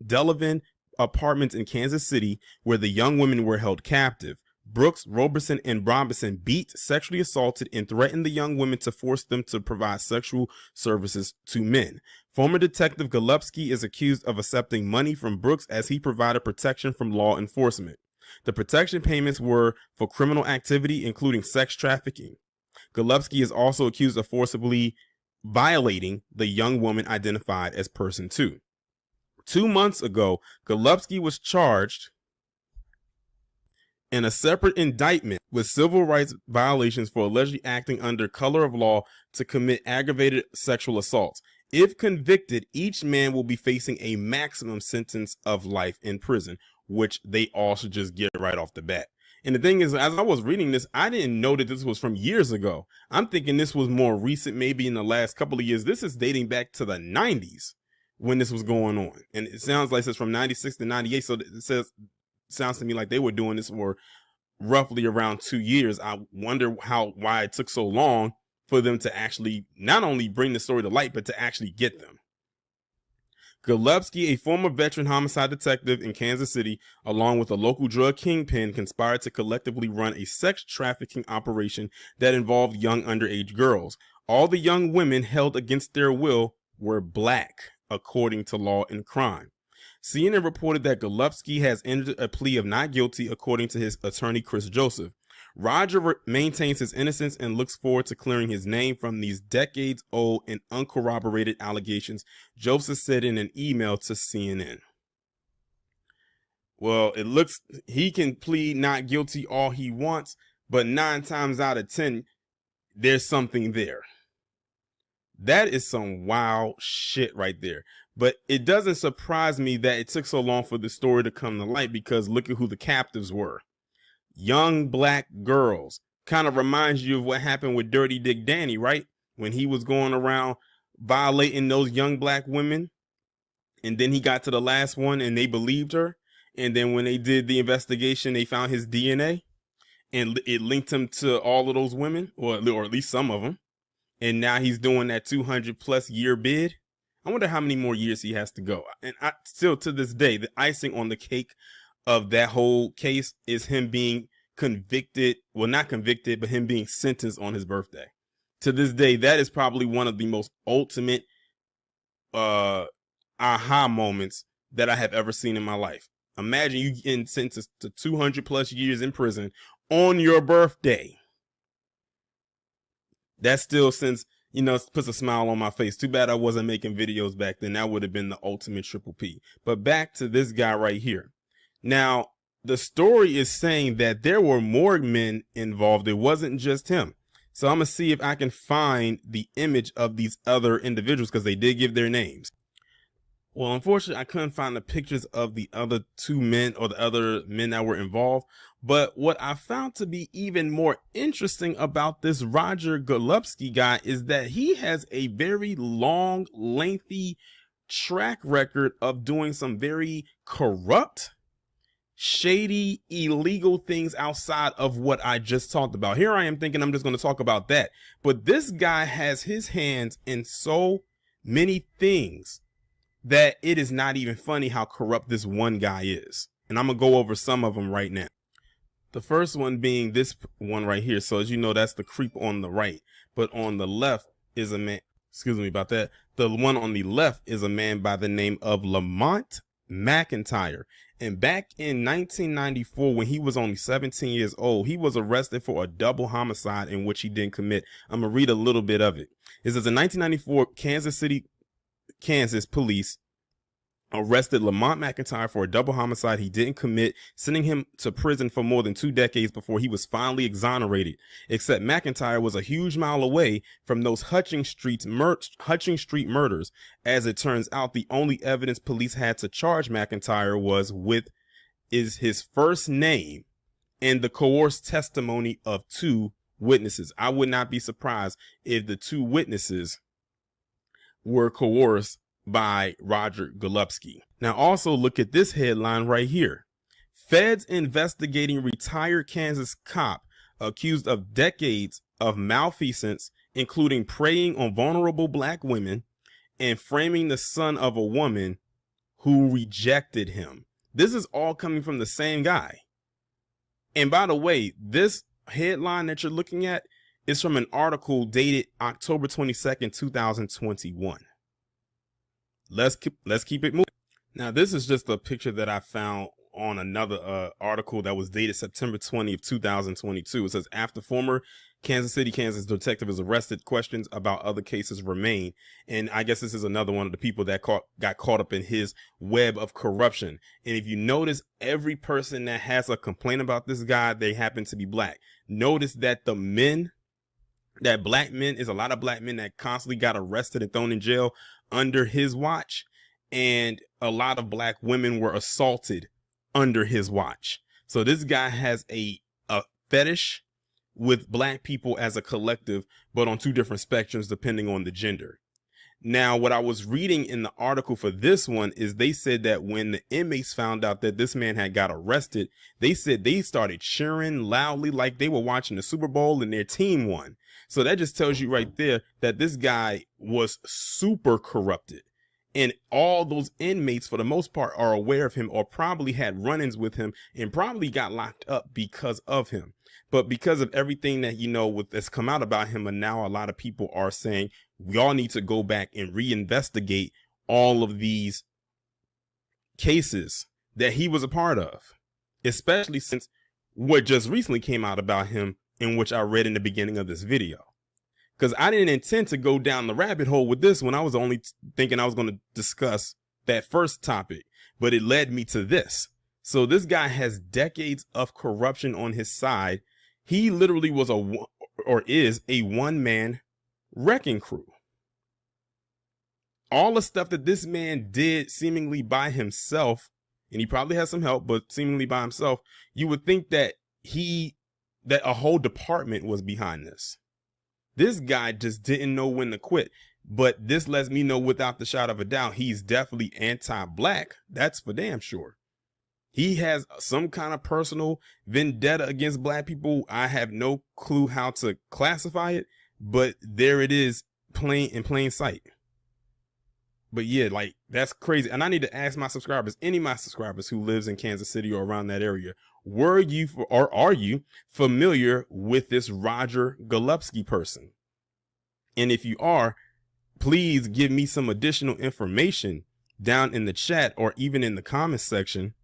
Delavan Apartments in Kansas City where the young women were held captive. Brooks, Roberson, and Robinson beat, sexually assaulted, and threatened the young women to force them to provide sexual services to men. Former Detective Golubski is accused of accepting money from Brooks as he provided protection from law enforcement. The protection payments were for criminal activity, including sex trafficking. Golubski is also accused of forcibly violating the young woman identified as person 2. 2 months ago, Golubski was charged in a separate indictment with civil rights violations for allegedly acting under color of law to commit aggravated sexual assaults. If convicted, each man will be facing a maximum sentence of life in prison, which they all should just get right off the bat. And the thing is, as I was reading this, I didn't know that this was from years ago. I'm thinking this was more recent, maybe in the last couple of years. This is dating back to the 90s when this was going on. And it sounds like it's from 96 to 98. So it sounds to me like they were doing this for roughly around 2 years. I wonder why it took so long for them to actually not only bring the story to light, but to actually get them. Golubski, a former veteran homicide detective in Kansas City, along with a local drug kingpin, conspired to collectively run a sex trafficking operation that involved young underage girls. All the young women held against their will were black, according to Law and Crime. CNN reported that Golubski has entered a plea of not guilty, according to his attorney, Chris Joseph. Roger maintains his innocence and looks forward to clearing his name from these decades-old and uncorroborated allegations, Joseph said in an email to CNN. Well, it looks he can plead not guilty all he wants, but 9 times out of 10, there's something there. That is some wild shit right there. But it doesn't surprise me that it took so long for the story to come to light, because look at who the captives were. Young black girls. Kind of reminds you of what happened with Dirty Dick Danny, right? When he was going around violating those young black women. And then he got to the last one and they believed her. And then when they did the investigation, they found his DNA. And it linked him to all of those women, or at least some of them. And now he's doing that 200+ year bid. I wonder how many more years he has to go. And still to this day, the icing on the cake of that whole case is him being convicted. Well, not convicted, but him being sentenced on his birthday. To this day, that is probably one of the most ultimate aha moments that I have ever seen in my life. Imagine you getting sentenced to 200+ years in prison on your birthday. That still puts a smile on my face. Too bad I wasn't making videos back then. That would have been the ultimate triple P. But back to this guy right here. Now, the story is saying that there were more men involved. It wasn't just him. So I'm going to see if I can find the image of these other individuals, because they did give their names. Well, unfortunately, I couldn't find the pictures of the other 2 men or the other men that were involved. But what I found to be even more interesting about this Roger Golubski guy is that he has a very long, lengthy track record of doing some very corrupt, shady, illegal things outside of what I just talked about. Here I am thinking I'm just going to talk about that. But this guy has his hands in so many things that it is not even funny how corrupt this one guy is. And I'm going to go over some of them right now. The first one being this one right here. So as you know, that's the creep on the right. But on the left is a man. Excuse me about that. The one on the left is a man by the name of Lamont McIntyre. And back in 1994, when he was only 17 years old, he was arrested for a double homicide in which he didn't commit. I'm going to read a little bit of it. It says in 1994, Kansas City, Kansas police arrested Lamont McIntyre for a double homicide he didn't commit, sending him to prison for more than 2 decades before he was finally exonerated. Except McIntyre was a huge mile away from those Hutching Street murders. As it turns out, the only evidence police had to charge McIntyre is his first name and the coerced testimony of 2 witnesses. I would not be surprised if the 2 witnesses were coerced by Roger Golubski. Now also look at this headline right here. Feds investigating retired Kansas cop accused of decades of malfeasance, including preying on vulnerable black women and framing the son of a woman who rejected him. This is all coming from the same guy. And by the way, this headline that you're looking at is from an article dated October 22nd, 2021. Let's keep it moving. Now, this is just a picture that I found on another article that was dated September 20th, 2022. It says, after former Kansas City, Kansas detective is arrested, questions about other cases remain. And I guess this is another one of the people that got caught up in his web of corruption. And if you notice, every person that has a complaint about this guy, they happen to be black. Notice that black men is a lot of black men that constantly got arrested and thrown in jail. under his watch, and a lot of black women were assaulted under his watch. So this guy has a fetish with black people as a collective, but on two different spectrums depending on the gender. Now, what I was reading in the article for this one is they said that when the inmates found out that this man had got arrested, they said they started cheering loudly like they were watching the Super Bowl and their team won. So that just tells you right there that this guy was super corrupted. And all those inmates, for the most part, are aware of him or probably had run-ins with him and probably got locked up because of him. But because of everything that, that's come out about him, and now a lot of people are saying, we all need to go back and reinvestigate all of these cases that he was a part of, especially since what just recently came out about him, in which I read in the beginning of this video. Because I didn't intend to go down the rabbit hole with this one. I was only thinking I was going to discuss that first topic, but it led me to this. So this guy has decades of corruption on his side. He literally was is a one-man wrecking crew. All the stuff that this man did seemingly by himself, and he probably has some help, but seemingly by himself, you would think that a whole department was behind this. This guy just didn't know when to quit. But this lets me know without the shadow of a doubt, he's definitely anti-black. That's for damn sure. He has some kind of personal vendetta against black people. I have no clue how to classify it, but there it is, in plain sight. But yeah, like, that's crazy. And I need to ask my subscribers, any of my subscribers who lives in Kansas City or around that area, are you familiar with this Roger Golubski person? And if you are, please give me some additional information down in the chat or even in the comments section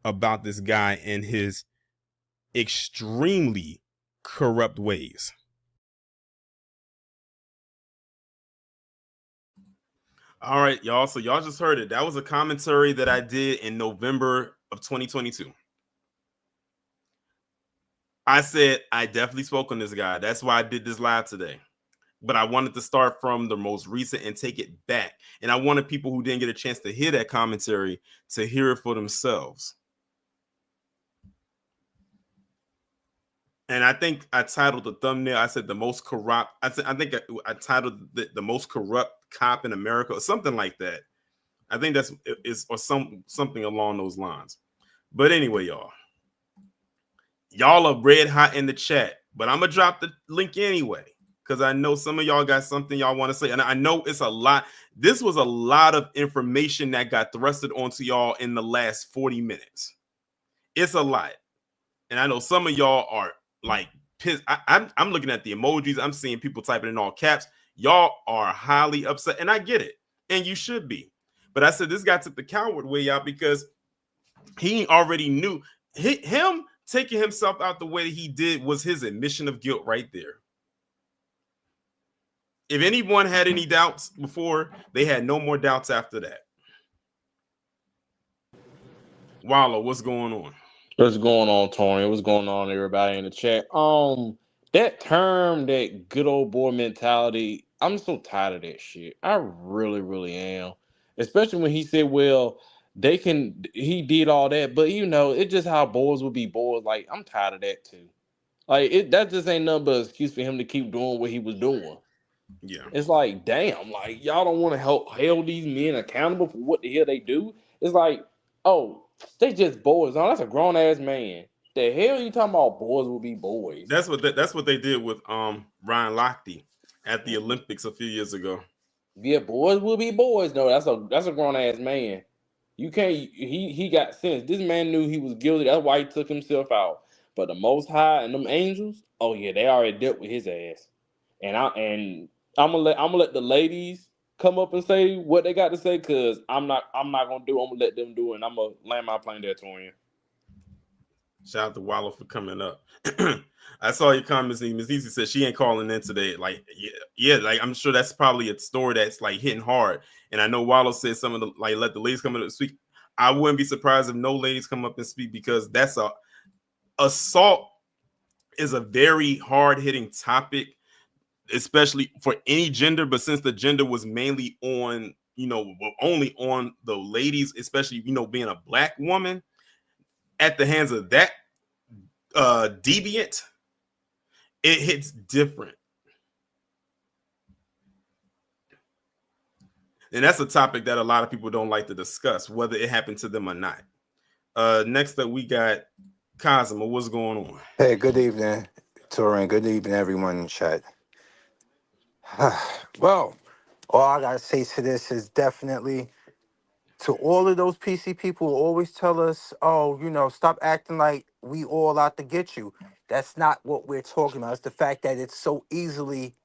about this guy and his extremely corrupt ways. All right, y'all. So y'all just heard it. That was a commentary that I did in November of 2022. I said I definitely spoke on this guy. That's why I did this live today. But I wanted to start from the most recent and take it back. And I wanted people who didn't get a chance to hear that commentary to hear it for themselves. And I think I titled the thumbnail, I said the most corrupt. I think I titled the most corrupt cop in America or something like that. I think that's something along those lines. But anyway, y'all are red hot in the chat, but I'm gonna drop the link anyway, because I know some of y'all got something y'all want to say, and I know it's a lot. This was a lot of information that got thrusted onto y'all in the last 40 minutes. It's a lot, and I know some of y'all are like pissed. I'm looking at the emojis. I'm seeing people typing in all caps. Y'all are highly upset, and I get it, and you should be. But I said this guy took the coward way out because he already knew him taking himself out the way that he did was his admission of guilt right there. If anyone had any doubts before, they had no more doubts after that. Wallow, what's going on? What's going on, Tony? What's going on, everybody in the chat? That term, that good old boy mentality, I'm so tired of that shit. I really, really am. Especially when he said, well, he did all that, but it's just how boys would be boys. Like, I'm tired of that too. Like, that just ain't nothing but an excuse for him to keep doing what he was doing. Yeah. It's like, damn, like, y'all don't want to hold these men accountable for what the hell they do. It's like, oh, they just boys. Oh, that's a grown ass man. The hell you talking about? Boys will be boys. That's what they did with Ryan Lochte at the Olympics a few years ago. Yeah, boys will be boys. No, that's a grown ass man. You can't. He got sense. This man knew he was guilty. That's why he took himself out. But the Most High and them angels, oh yeah, they already dealt with his ass. And I'm gonna let the ladies come up and say what they got to say, because I'm not gonna do. I'm gonna let them do it, and I'm gonna land my plane there, Torian. Shout out to Wallow for coming up. I saw your comments. Ms. Easy said she ain't calling in today. Like, yeah, like I'm sure that's probably a story that's like hitting hard. And I know Wallow said some of the let the ladies come in and speak. I wouldn't be surprised if no ladies come up and speak, because that's assault is a very hard hitting topic, especially for any gender. But since the gender was mainly on only on the ladies, especially being a black woman at the hands of that deviant, it hits different. And that's a topic that a lot of people don't like to discuss, whether it happened to them or not. Next up, we got Cosmo. What's going on? Hey, good evening, Torin. Good evening, everyone in chat. Well, all I gotta say to this is definitely to all of those PC people who always tell us, "Oh, stop acting like we all out to get you." That's not what we're talking about. It's the fact that it's so easily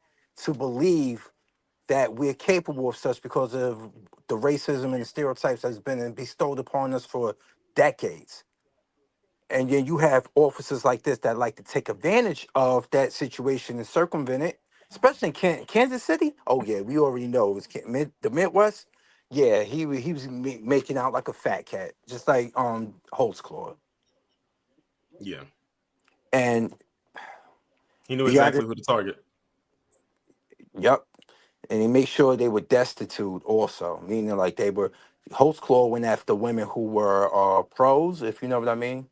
to believe that we're capable of such because of the racism and the stereotypes that's been bestowed upon us for decades. And then you have officers like this that like to take advantage of that situation and circumvent it, especially in Kansas City. Oh yeah, we already know it was the Midwest. Yeah, he was making out like a fat cat, just like Holtzclaw. Yeah, And he knew you got exactly to, who to target. yep. And he made sure they were destitute also, meaning like they were. Holtzclaw went after women who were pros, if you know what I mean.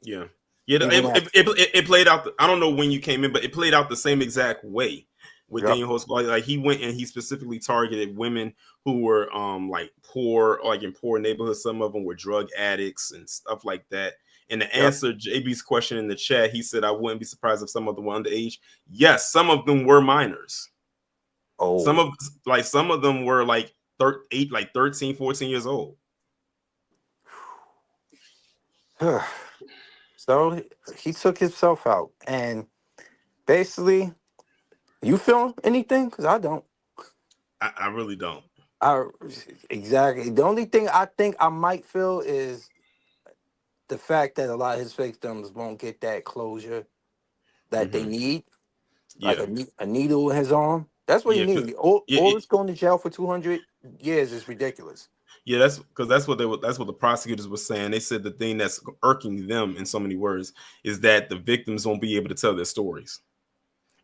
Yeah, yeah. He went after. It played out. I don't know when you came in, but it played out the same exact way with Yep. Daniel Host. Like he went and he specifically targeted women who were like poor, like in poor neighborhoods. Some of them were drug addicts and stuff like that. And to Yep. answer JB's question in the chat, he said, "I wouldn't be surprised if some of them were underage." Yes, some of them were minors. Some Oh. of some of them were like 13, 14 years old. So he took himself out, and basically, you feel anything? Because I don't. I really don't. I exactly. The only thing I think I might feel is the fact that a lot of his victims won't get that closure that they Mm-hmm. need, like Yeah, a needle in his arm. That's what he yeah, needs. All yeah, this going to jail for 200 years is ridiculous. yeah. That's because that's what the prosecutors were saying. They said the thing that's irking them in so many words is that the victims won't be able to tell their stories.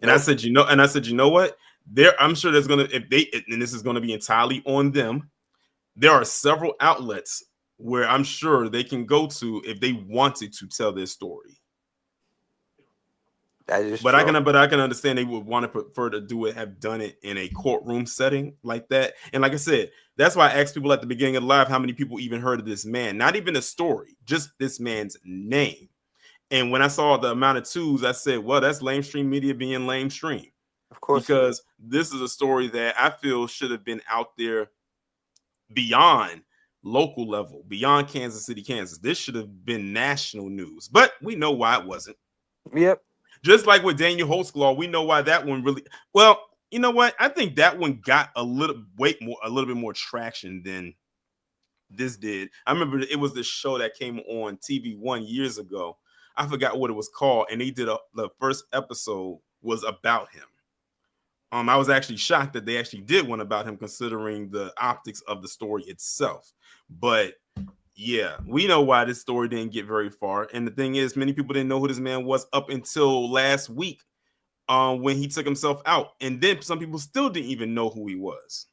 And I Nope. said, you know what? I'm sure there's gonna if they and this is gonna be entirely on them. There are several outlets where I'm sure they can go to if they wanted to tell their story. That is But I true. can understand they would want to prefer to have done it in a courtroom setting like that. And like I said, that's why I asked people at the beginning of the live how many people even heard of this man. Not even a story, just this man's name. And when I saw the amount of twos, I said, well, that's lamestream media being lamestream. Of course it is. Because this is a story that I feel should have been out there beyond local level, beyond Kansas City, Kansas. This should have been national news, but we know why it wasn't. Yep. Just like with Daniel Holtzclaw, we know why that one really well. You know what? I think that one got a little bit more traction than this did. I remember it was this show that came on TV 1 years ago. I forgot what it was called, and they did the first episode was about him. I was actually shocked that they actually did one about him, considering the optics of the story itself. But yeah, we know why this story didn't get very far. And the thing is, many people didn't know who this man was up until last week, when he took himself out. And then some people still didn't even know who he was.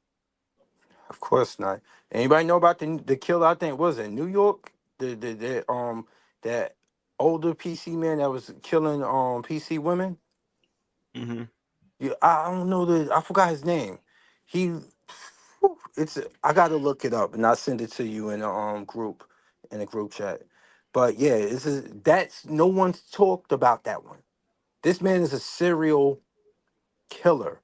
Of course not. Anybody know about the killer? I think was in New York. The that older PC man that was killing PC women. Mm-hmm. Yeah, I don't know I forgot his name. He, whew, it's I got to look it up and I'll send it to you in a group chat. But yeah, that's no one's talked about that one. This man is a serial killer,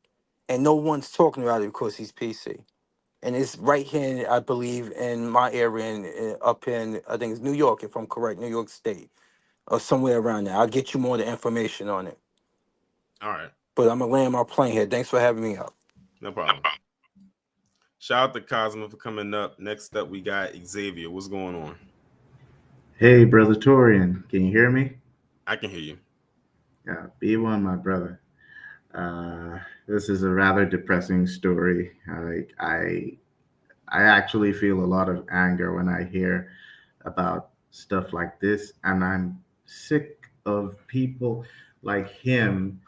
and no one's talking about it because he's PC. And it's right here, I believe, in my area, up in I think it's New York, if I'm correct, New York State, or somewhere around there. I'll get you more of the information on it. All right, But I'm gonna land my plane here. Thanks for having me up. no problem. Shout out to Cosmo for coming up. Next up, we got Xavier. What's going on? Hey, brother Torian, can you hear me? I can hear you. Yeah, B1, my brother. This is a rather depressing story. I actually feel a lot of anger when I hear about stuff like this, and I'm sick of people like him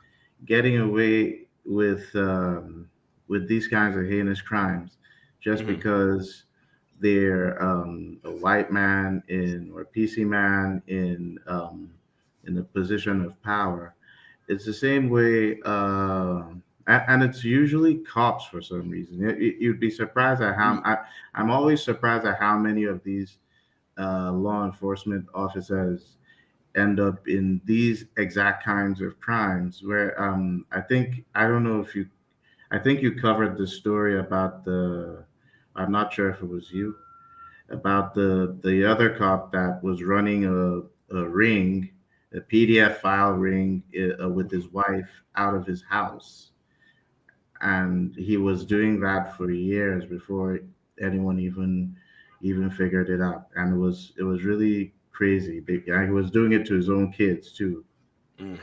getting away with these kinds of heinous crimes just Mm-hmm. because they're a white man in or PC man in a position of power. It's the same way, and it's usually cops for some reason. You'd be surprised at how I'm always surprised at how many of these law enforcement officers end up in these exact kinds of crimes. Where I don't know if you I think you covered the story about the I'm not sure if it was you about the other cop that was running a ring, a PDF file ring with his wife out of his house, and he was doing that for years before anyone even figured it out, and it was really crazy. And he was doing it to his own kids too. Mm.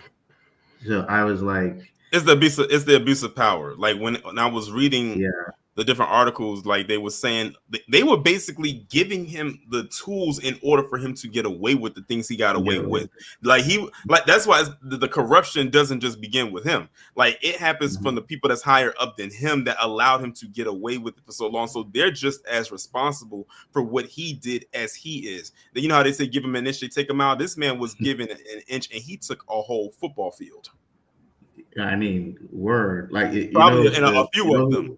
So I was like, It's the abuse of power. Like when I was reading yeah, the different articles, like they were saying they were basically giving him the tools in order for him to get away with the things he got away get with. away. Like that's why the corruption doesn't just begin with him. Like it happens from Mhm. the people that's higher up than him that allowed him to get away with it for so long. So they're just as responsible for what he did as he is. You know how they say give him an inch, they take him out. This man was given an inch and he took a whole football field. I mean, word like Probably in a few of them.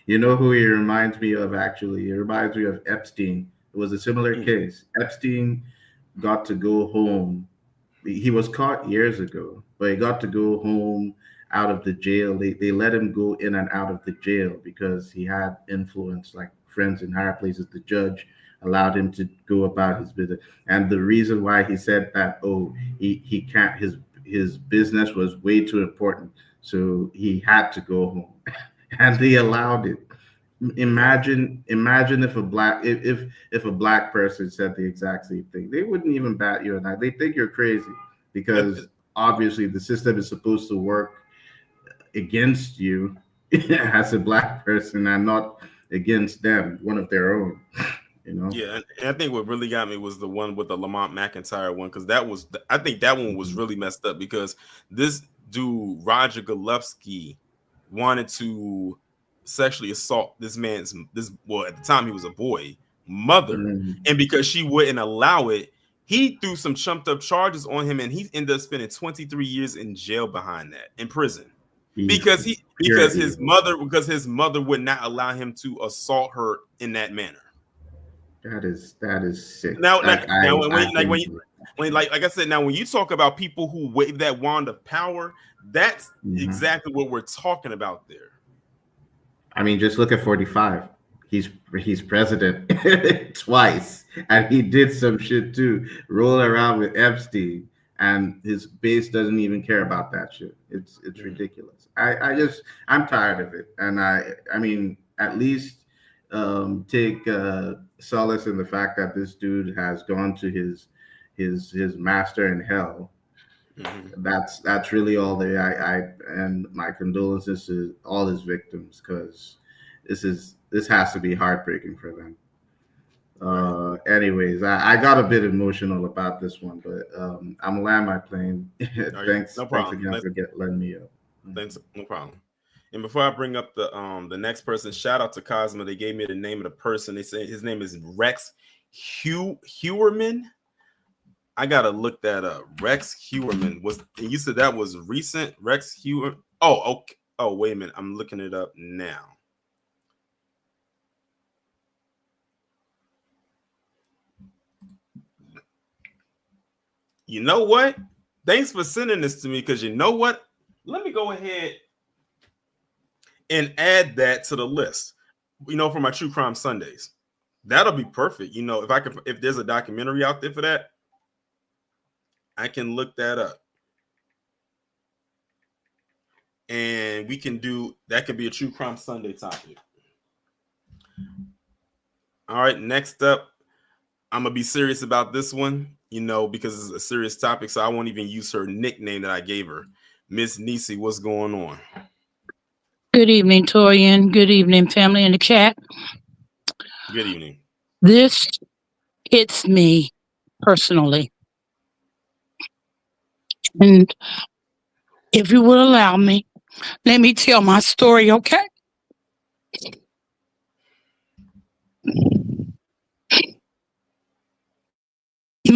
you know who he reminds me of. Actually, he reminds me of Epstein. It was a similar Mm, case. Epstein got to go home. He was caught years ago, but he got to go home out of the jail. They let him go in and out of the jail because he had influence, like friends in higher places. The judge allowed him to go about his business, and the reason why he said that, oh, he can't. His business was way too important, so he had to go home, and they allowed it. yeah. Imagine if if a black person said the exact same thing. They wouldn't even bat you an eye. They think you're crazy because obviously the system is supposed to work against you as a black person and not against them, one of their own. You know. Yeah, and I think what really got me was the one with the Lamont McIntyre one because I think that one was Mhm. really messed up because this dude Roger Golubski wanted to sexually assault this well at the time he was a boy mother, Mhm. and because she wouldn't allow it, he threw some chumped up charges on him, and he ended up spending 23 years in jail behind that in prison because Evil, pure evil. because his mother would not allow him to assault her in that manner. That is sick. Now, now, now I when think. you, when like I said, now when you talk about people who wave that wand of power, that's Mhm. exactly what we're talking about there. I mean, just look at 45. He's president twice, and he did some shit too. Roll around with Epstein, and his base doesn't even care about that shit. It's Mhm. ridiculous. I'm tired of it, and I mean, at least take solace in the fact that this dude has gone to his master in hell. Mhm. That's really all they I and my condolences to all his victims, because this has to be heartbreaking for them. Right. Anyways, I got a bit emotional about this one, but I'm gonna land my plane. All right. thanks No thanks problem. again for letting me up. Thanks. No problem. And before I bring up the next person, shout out to Cosmo. They gave me the name of the person. They say his name is Rex Hewerman. I gotta look that up. Rex Hewerman was, and you said that was recent. Rex Hewer. Oh, okay. Oh, wait a minute. I'm looking it up now. You know what? Thanks for sending this to me because you know what? Let me go ahead and add that to the list. For my True Crime Sundays. That'll be perfect. If there's a documentary out there for that, I can look that up. And we can do that, could be a True Crime Sunday topic. All right, next up, I'm gonna be serious about this one, because it's a serious topic, so I won't even use her nickname that I gave her. Miss Nisi, what's going on? Good evening, Torian. Good evening, family in the chat. Good evening. This hits me personally. And if you will allow me, let me tell my story, okay?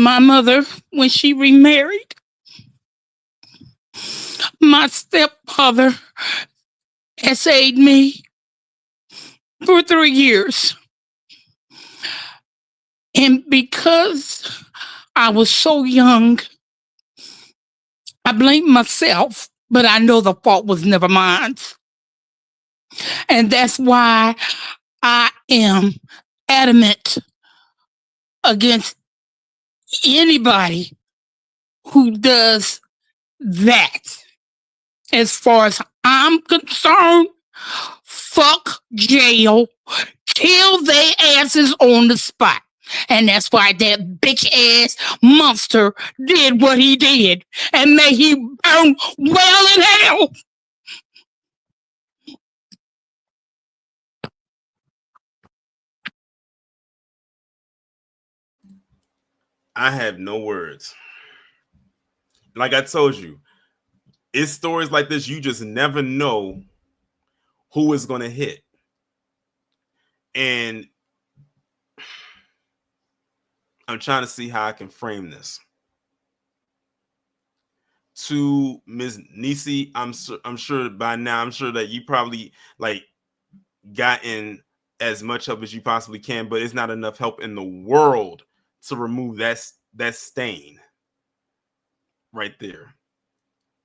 my mother, when she remarried, my stepfather essayed me for 3 years. And because I was so young, I blamed myself, but I know the fault was never mine. And that's why I am adamant against anybody who does that. As far as I'm concerned, fuck jail, kill their asses on the spot. And that's why that bitch ass monster did what he did. And may he burn well in hell. I have no words. Like I told you, it's stories like this, you just never know who is going to hit. And I'm trying to see how I can frame this. To Ms. Nisi, I'm sure by now, I'm sure that you probably like gotten as much help as you possibly can, but it's not enough help in the world to remove that stain right there.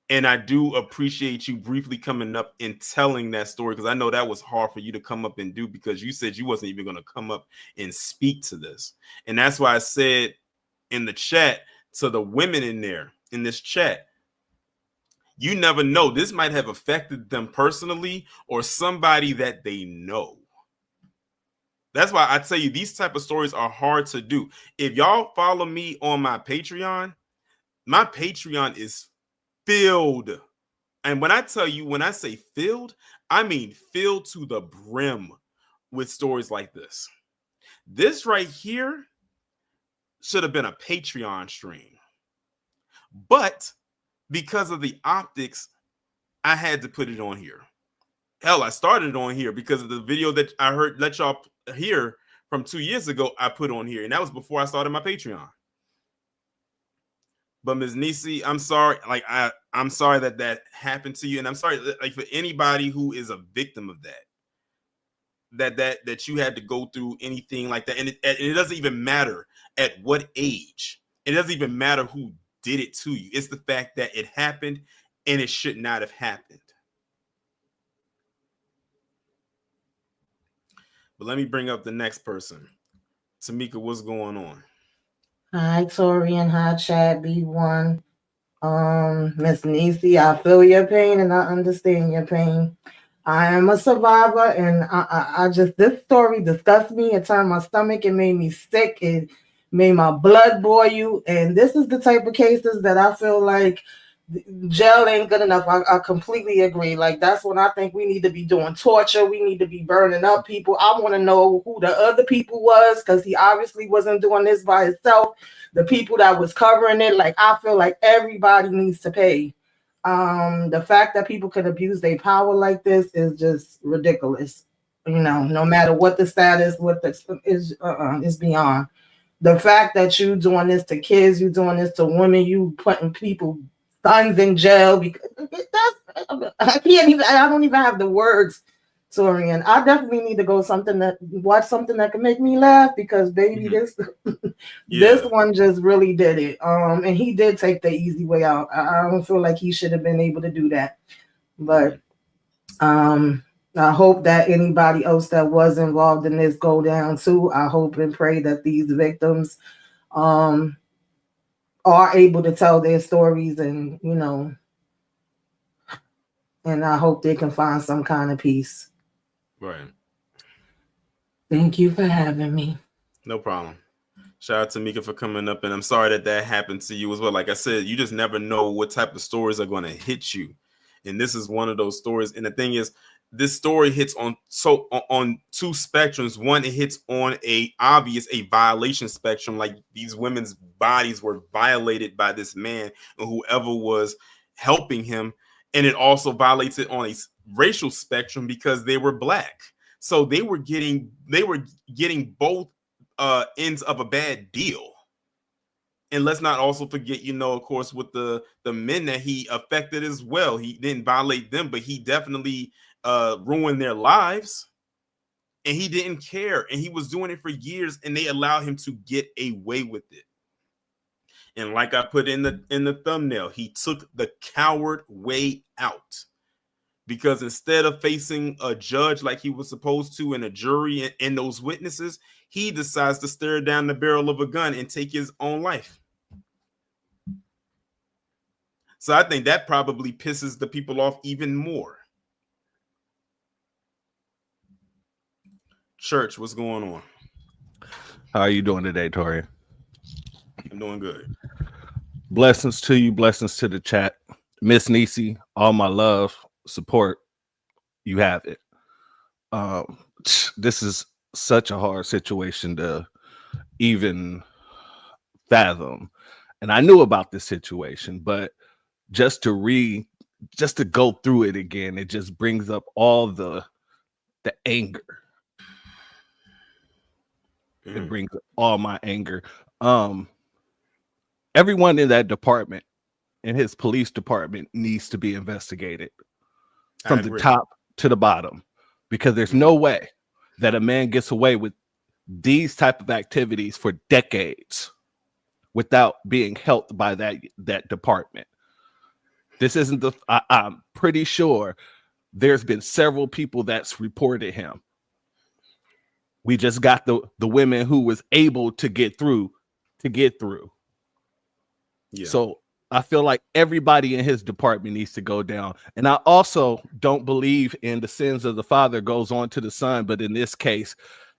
And I do appreciate you briefly coming up and telling that story, because I know that was hard for you to come up and do, because you said you wasn't even going to come up and speak to this. And that's why I said in the chat to the women in there, in this chat, you never know. This might have affected them personally or somebody that they know. That's why I tell you, these type of stories are hard to do. If y'all follow me on my Patreon is filled. And when I tell you, when I say filled, I mean filled to the brim with stories like this. This right here should have been a Patreon stream. But because of the optics, I had to put it on here. Hell, I started on here because of the video that I heard let y'all hear from 2 years ago. I put on here, and that was before I started my Patreon. But Ms. Nisi, I'm sorry. Like I'm sorry that happened to you, and I'm sorry like for anybody who is a victim of that you had to go through anything like that. And it doesn't even matter at what age. It doesn't even matter who did it to you. It's the fact that it happened, and it should not have happened. But let me bring up the next person. Tamika, what's going on? Hi, Tori, and hi, Chad B1. Miss Nisi, I feel your pain and I understand your pain. I am a survivor, and I just, this story disgusts me. It turned my stomach. It made me sick. It made my blood boil. And this is the type of cases that I feel like jail ain't good enough. I completely agree. Like, that's when I think we need to be doing torture. We need to be burning up people. I want to know who the other people was, because he obviously wasn't doing this by himself. The people that was covering it, like, I feel like everybody needs to pay. The fact that people can abuse their power like this is just ridiculous. You know, no matter what the status, what the is beyond. The fact that you doing this to kids, you doing this to women, you putting people sons in jail, because I can't even. I don't even have the words, Torian. I definitely need to go watch something that can make me laugh, because baby, this this one just really did it. And he did take the easy way out. I don't feel like he should have been able to do that, but I hope that anybody else that was involved in this go down too. I hope and pray that these victims are able to tell their stories, and and I hope they can find some kind of peace. Right. Thank you for having me. No problem. Shout out to Mika for coming up, and I'm sorry that happened to you as well. Like I said, you just never know what type of stories are going to hit you, and this is one of those stories. And the thing is, this story hits on two spectrums. One, it hits on a violation spectrum, like these women's bodies were violated by this man and whoever was helping him, and it also violates it on a racial spectrum because they were Black. So they were getting both ends of a bad deal. And let's not also forget, of course, with the men that he affected as well. He didn't violate them, but he definitely ruined their lives. And he didn't care. And he was doing it for years, and they allowed him to get away with it. And like I put in the thumbnail, he took the coward way out. Because instead of facing a judge like he was supposed to, and a jury and those witnesses, he decides to stare down the barrel of a gun and take his own life. So I think that probably pisses the people off even more. Church, what's going on? How are you doing today, Tori? I'm doing good. Blessings to you. Blessings to the chat. Miss Nisi, all my love, support. You have it. This is such a hard situation to even fathom. And I knew about this situation, but just to go through it again, it just brings up all the anger. It brings up all my anger. Everyone in that department, in his police department, needs to be investigated from the top to the bottom, because there's no way that a man gets away with these type of activities for decades without being helped by that department. This isn't I'm pretty sure there's been several people that's reported him. We just got the women who was able to get through. Yeah. So I feel like everybody in his department needs to go down. And I also don't believe in the sins of the father goes on to the son. But in this case,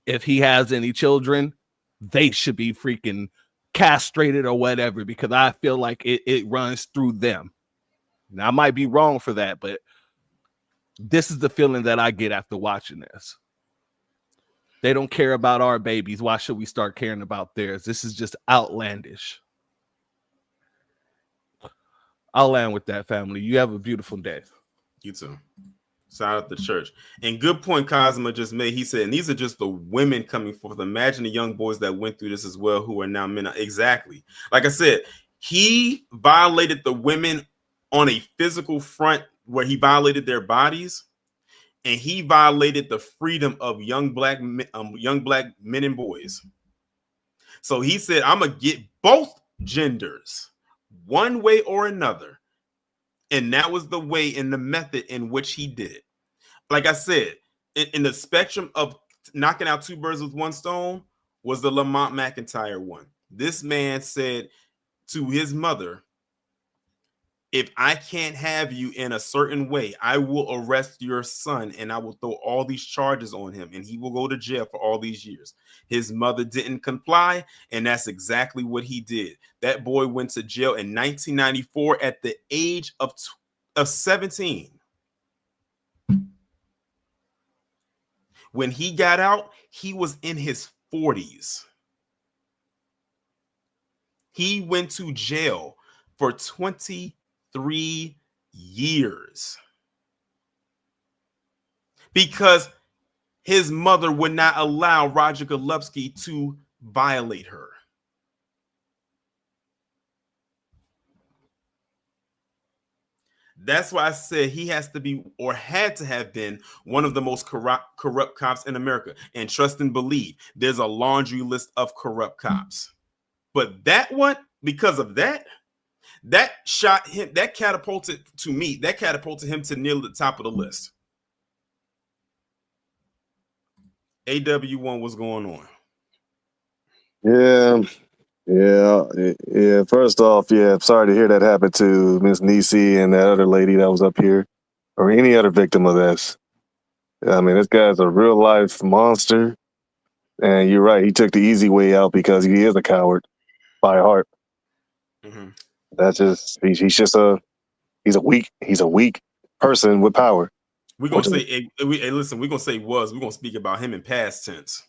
if he has any children, they should be freaking castrated or whatever, because I feel like it runs through them. Now, I might be wrong for that, but this is the feeling that I get after watching this. They don't care about our babies. Why should we start caring about theirs? This is just outlandish. I'll land with that, family. You have a beautiful day. You too. Shout out the church. And good point Cosma just made. He said, and these are just the women coming forth. Imagine the young boys that went through this as well, who are now men. Exactly. Like I said, he violated the women on a physical front where he violated their bodies, and he violated the freedom of young black men and boys. So he said, I'm going to get both genders one way or another. And that was the way and the method in which he did it. Like I said, in the spectrum of knocking out two birds with one stone was the Lamont McIntyre one. This man said to his mother, if I can't have you in a certain way, I will arrest your son and I will throw all these charges on him and he will go to jail for all these years. His mother didn't comply, and that's exactly what he did. That boy went to jail in 1994 at the age of 17. When he got out, he was in his 40s. He went to jail for 23 years because his mother would not allow Roger Golubski to violate her. That's why I said he has to be, or had to have been, one of the most corrupt cops in America. And trust and believe, there's a laundry list of corrupt cops. But that one, because of that shot him, that catapulted him to nearly the top of the list. AW1, what's going on? Yeah. First off, sorry to hear that happen to Miss Nisi and that other lady that was up here, or any other victim of this. I mean, this guy's a real life monster, and you're right. He took the easy way out because he is a coward by heart. Mm-hmm. That's just he's a weak person with power. We're gonna say, listen, we're gonna say was. We're gonna speak about him in past tense.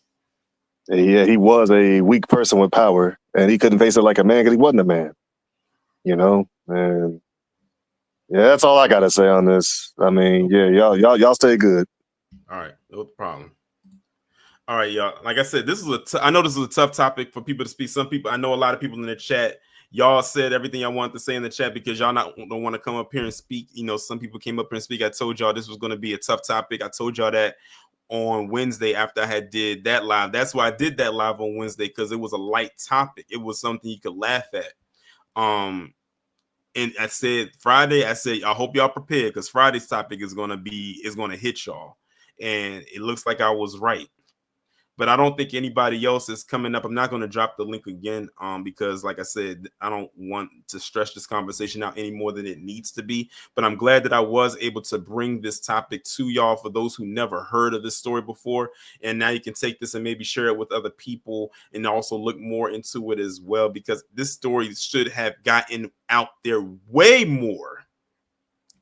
Yeah, he was a weak person with power, and he couldn't face it like a man because he wasn't a man. And that's all I gotta say on this. I mean, y'all stay good. All right, no problem. All right, y'all. Like I said, I know this is a tough topic for people to speak. I know a lot of people in the chat Y'all said everything I wanted to say in the chat because y'all don't want to come up here and speak. You know, some people came up here and speak. I told y'all this was going to be a tough topic. I told y'all that on Wednesday after I had did that live. That's why I did that live on Wednesday, because it was a light topic. It was something you could laugh at. And I said Friday, I said, I hope y'all prepared, because Friday's topic is going to hit y'all. And it looks like I was right. But I don't think anybody else is coming up. I'm not going to drop the link again, because, like I said, I don't want to stretch this conversation out any more than it needs to be. But I'm glad that I was able to bring this topic to y'all for those who never heard of this story before. And now you can take this and maybe share it with other people and also look more into it as well, because this story should have gotten out there way more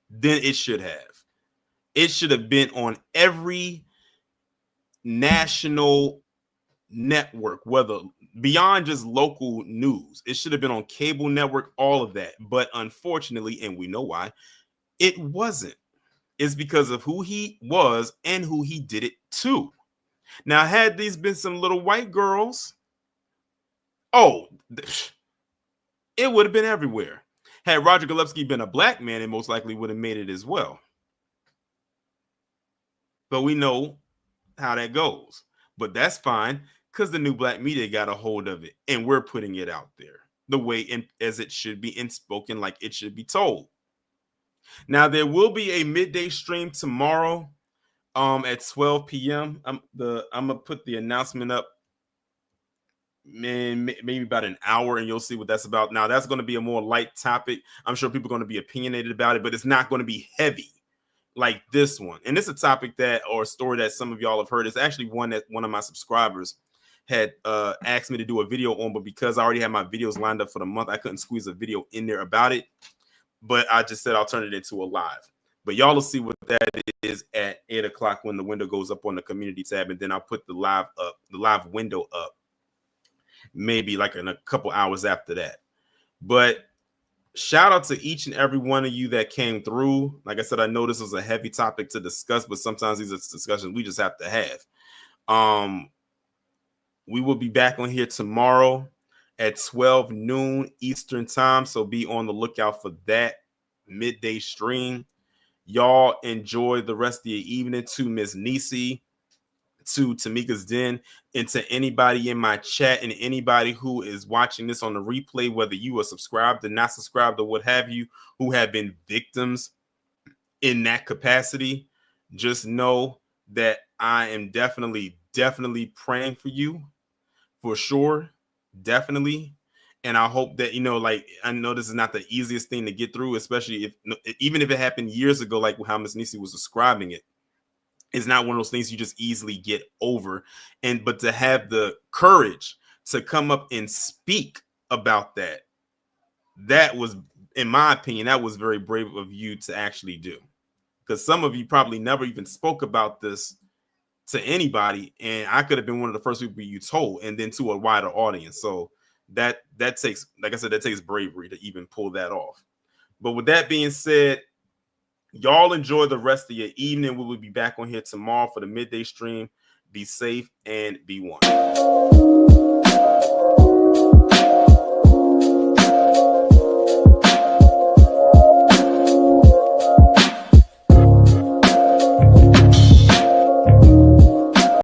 than it should have. It should have been on every national network, whether beyond just local news. It should have been on cable network, all of that. But unfortunately, and we know why, it wasn't. It's because of who he was and who he did it to. Now, had these been some little white girls, it would have been everywhere. Had Roger Golubski been a black man, it most likely would have made it as well. But we know how that goes. But that's fine, because the new black media got a hold of it, and we're putting it out there the way as it should be, and spoken like it should be told. Now, there will be a midday stream tomorrow at 12 p.m. I'm gonna put the announcement up, man, maybe about an hour, and you'll see what that's about. Now, that's going to be a more light topic. I'm sure people are going to be opinionated about it, but it's not going to be heavy like this one. And it's a topic or a story that some of y'all have heard. It's actually one that one of my subscribers had asked me to do a video on, but because I already had my videos lined up for the month, I couldn't squeeze a video in there about it. But I just said I'll turn it into a live. But y'all will see what that is at 8 o'clock when the window goes up on the community tab, and then I'll put the live window up maybe like in a couple hours after that. But shout out to each and every one of you that came through. Like I said, I know this was a heavy topic to discuss, but sometimes these are discussions we just have to have. We will be back on here tomorrow at 12 noon Eastern time, so be on the lookout for that midday stream. Y'all enjoy the rest of the evening. To Miss Nisi, to Tamika's Den, and to anybody in my chat and anybody who is watching this on the replay, whether you are subscribed or not subscribed or what have you, who have been victims in that capacity, just know that I am definitely praying for you, for sure, definitely. And I hope that, like, I know this is not the easiest thing to get through, especially even if it happened years ago, like how Miss Nisi was describing it. It's not one of those things you just easily get over. But to have the courage to come up and speak about that was, in my opinion, that was very brave of you to actually do. Because some of you probably never even spoke about this to anybody, and I could have been one of the first people you told, and then to a wider audience. So that takes, like I said, that takes bravery to even pull that off. But with that being said, y'all enjoy the rest of your evening. We will be back on here tomorrow for the midday stream. Be safe and be one.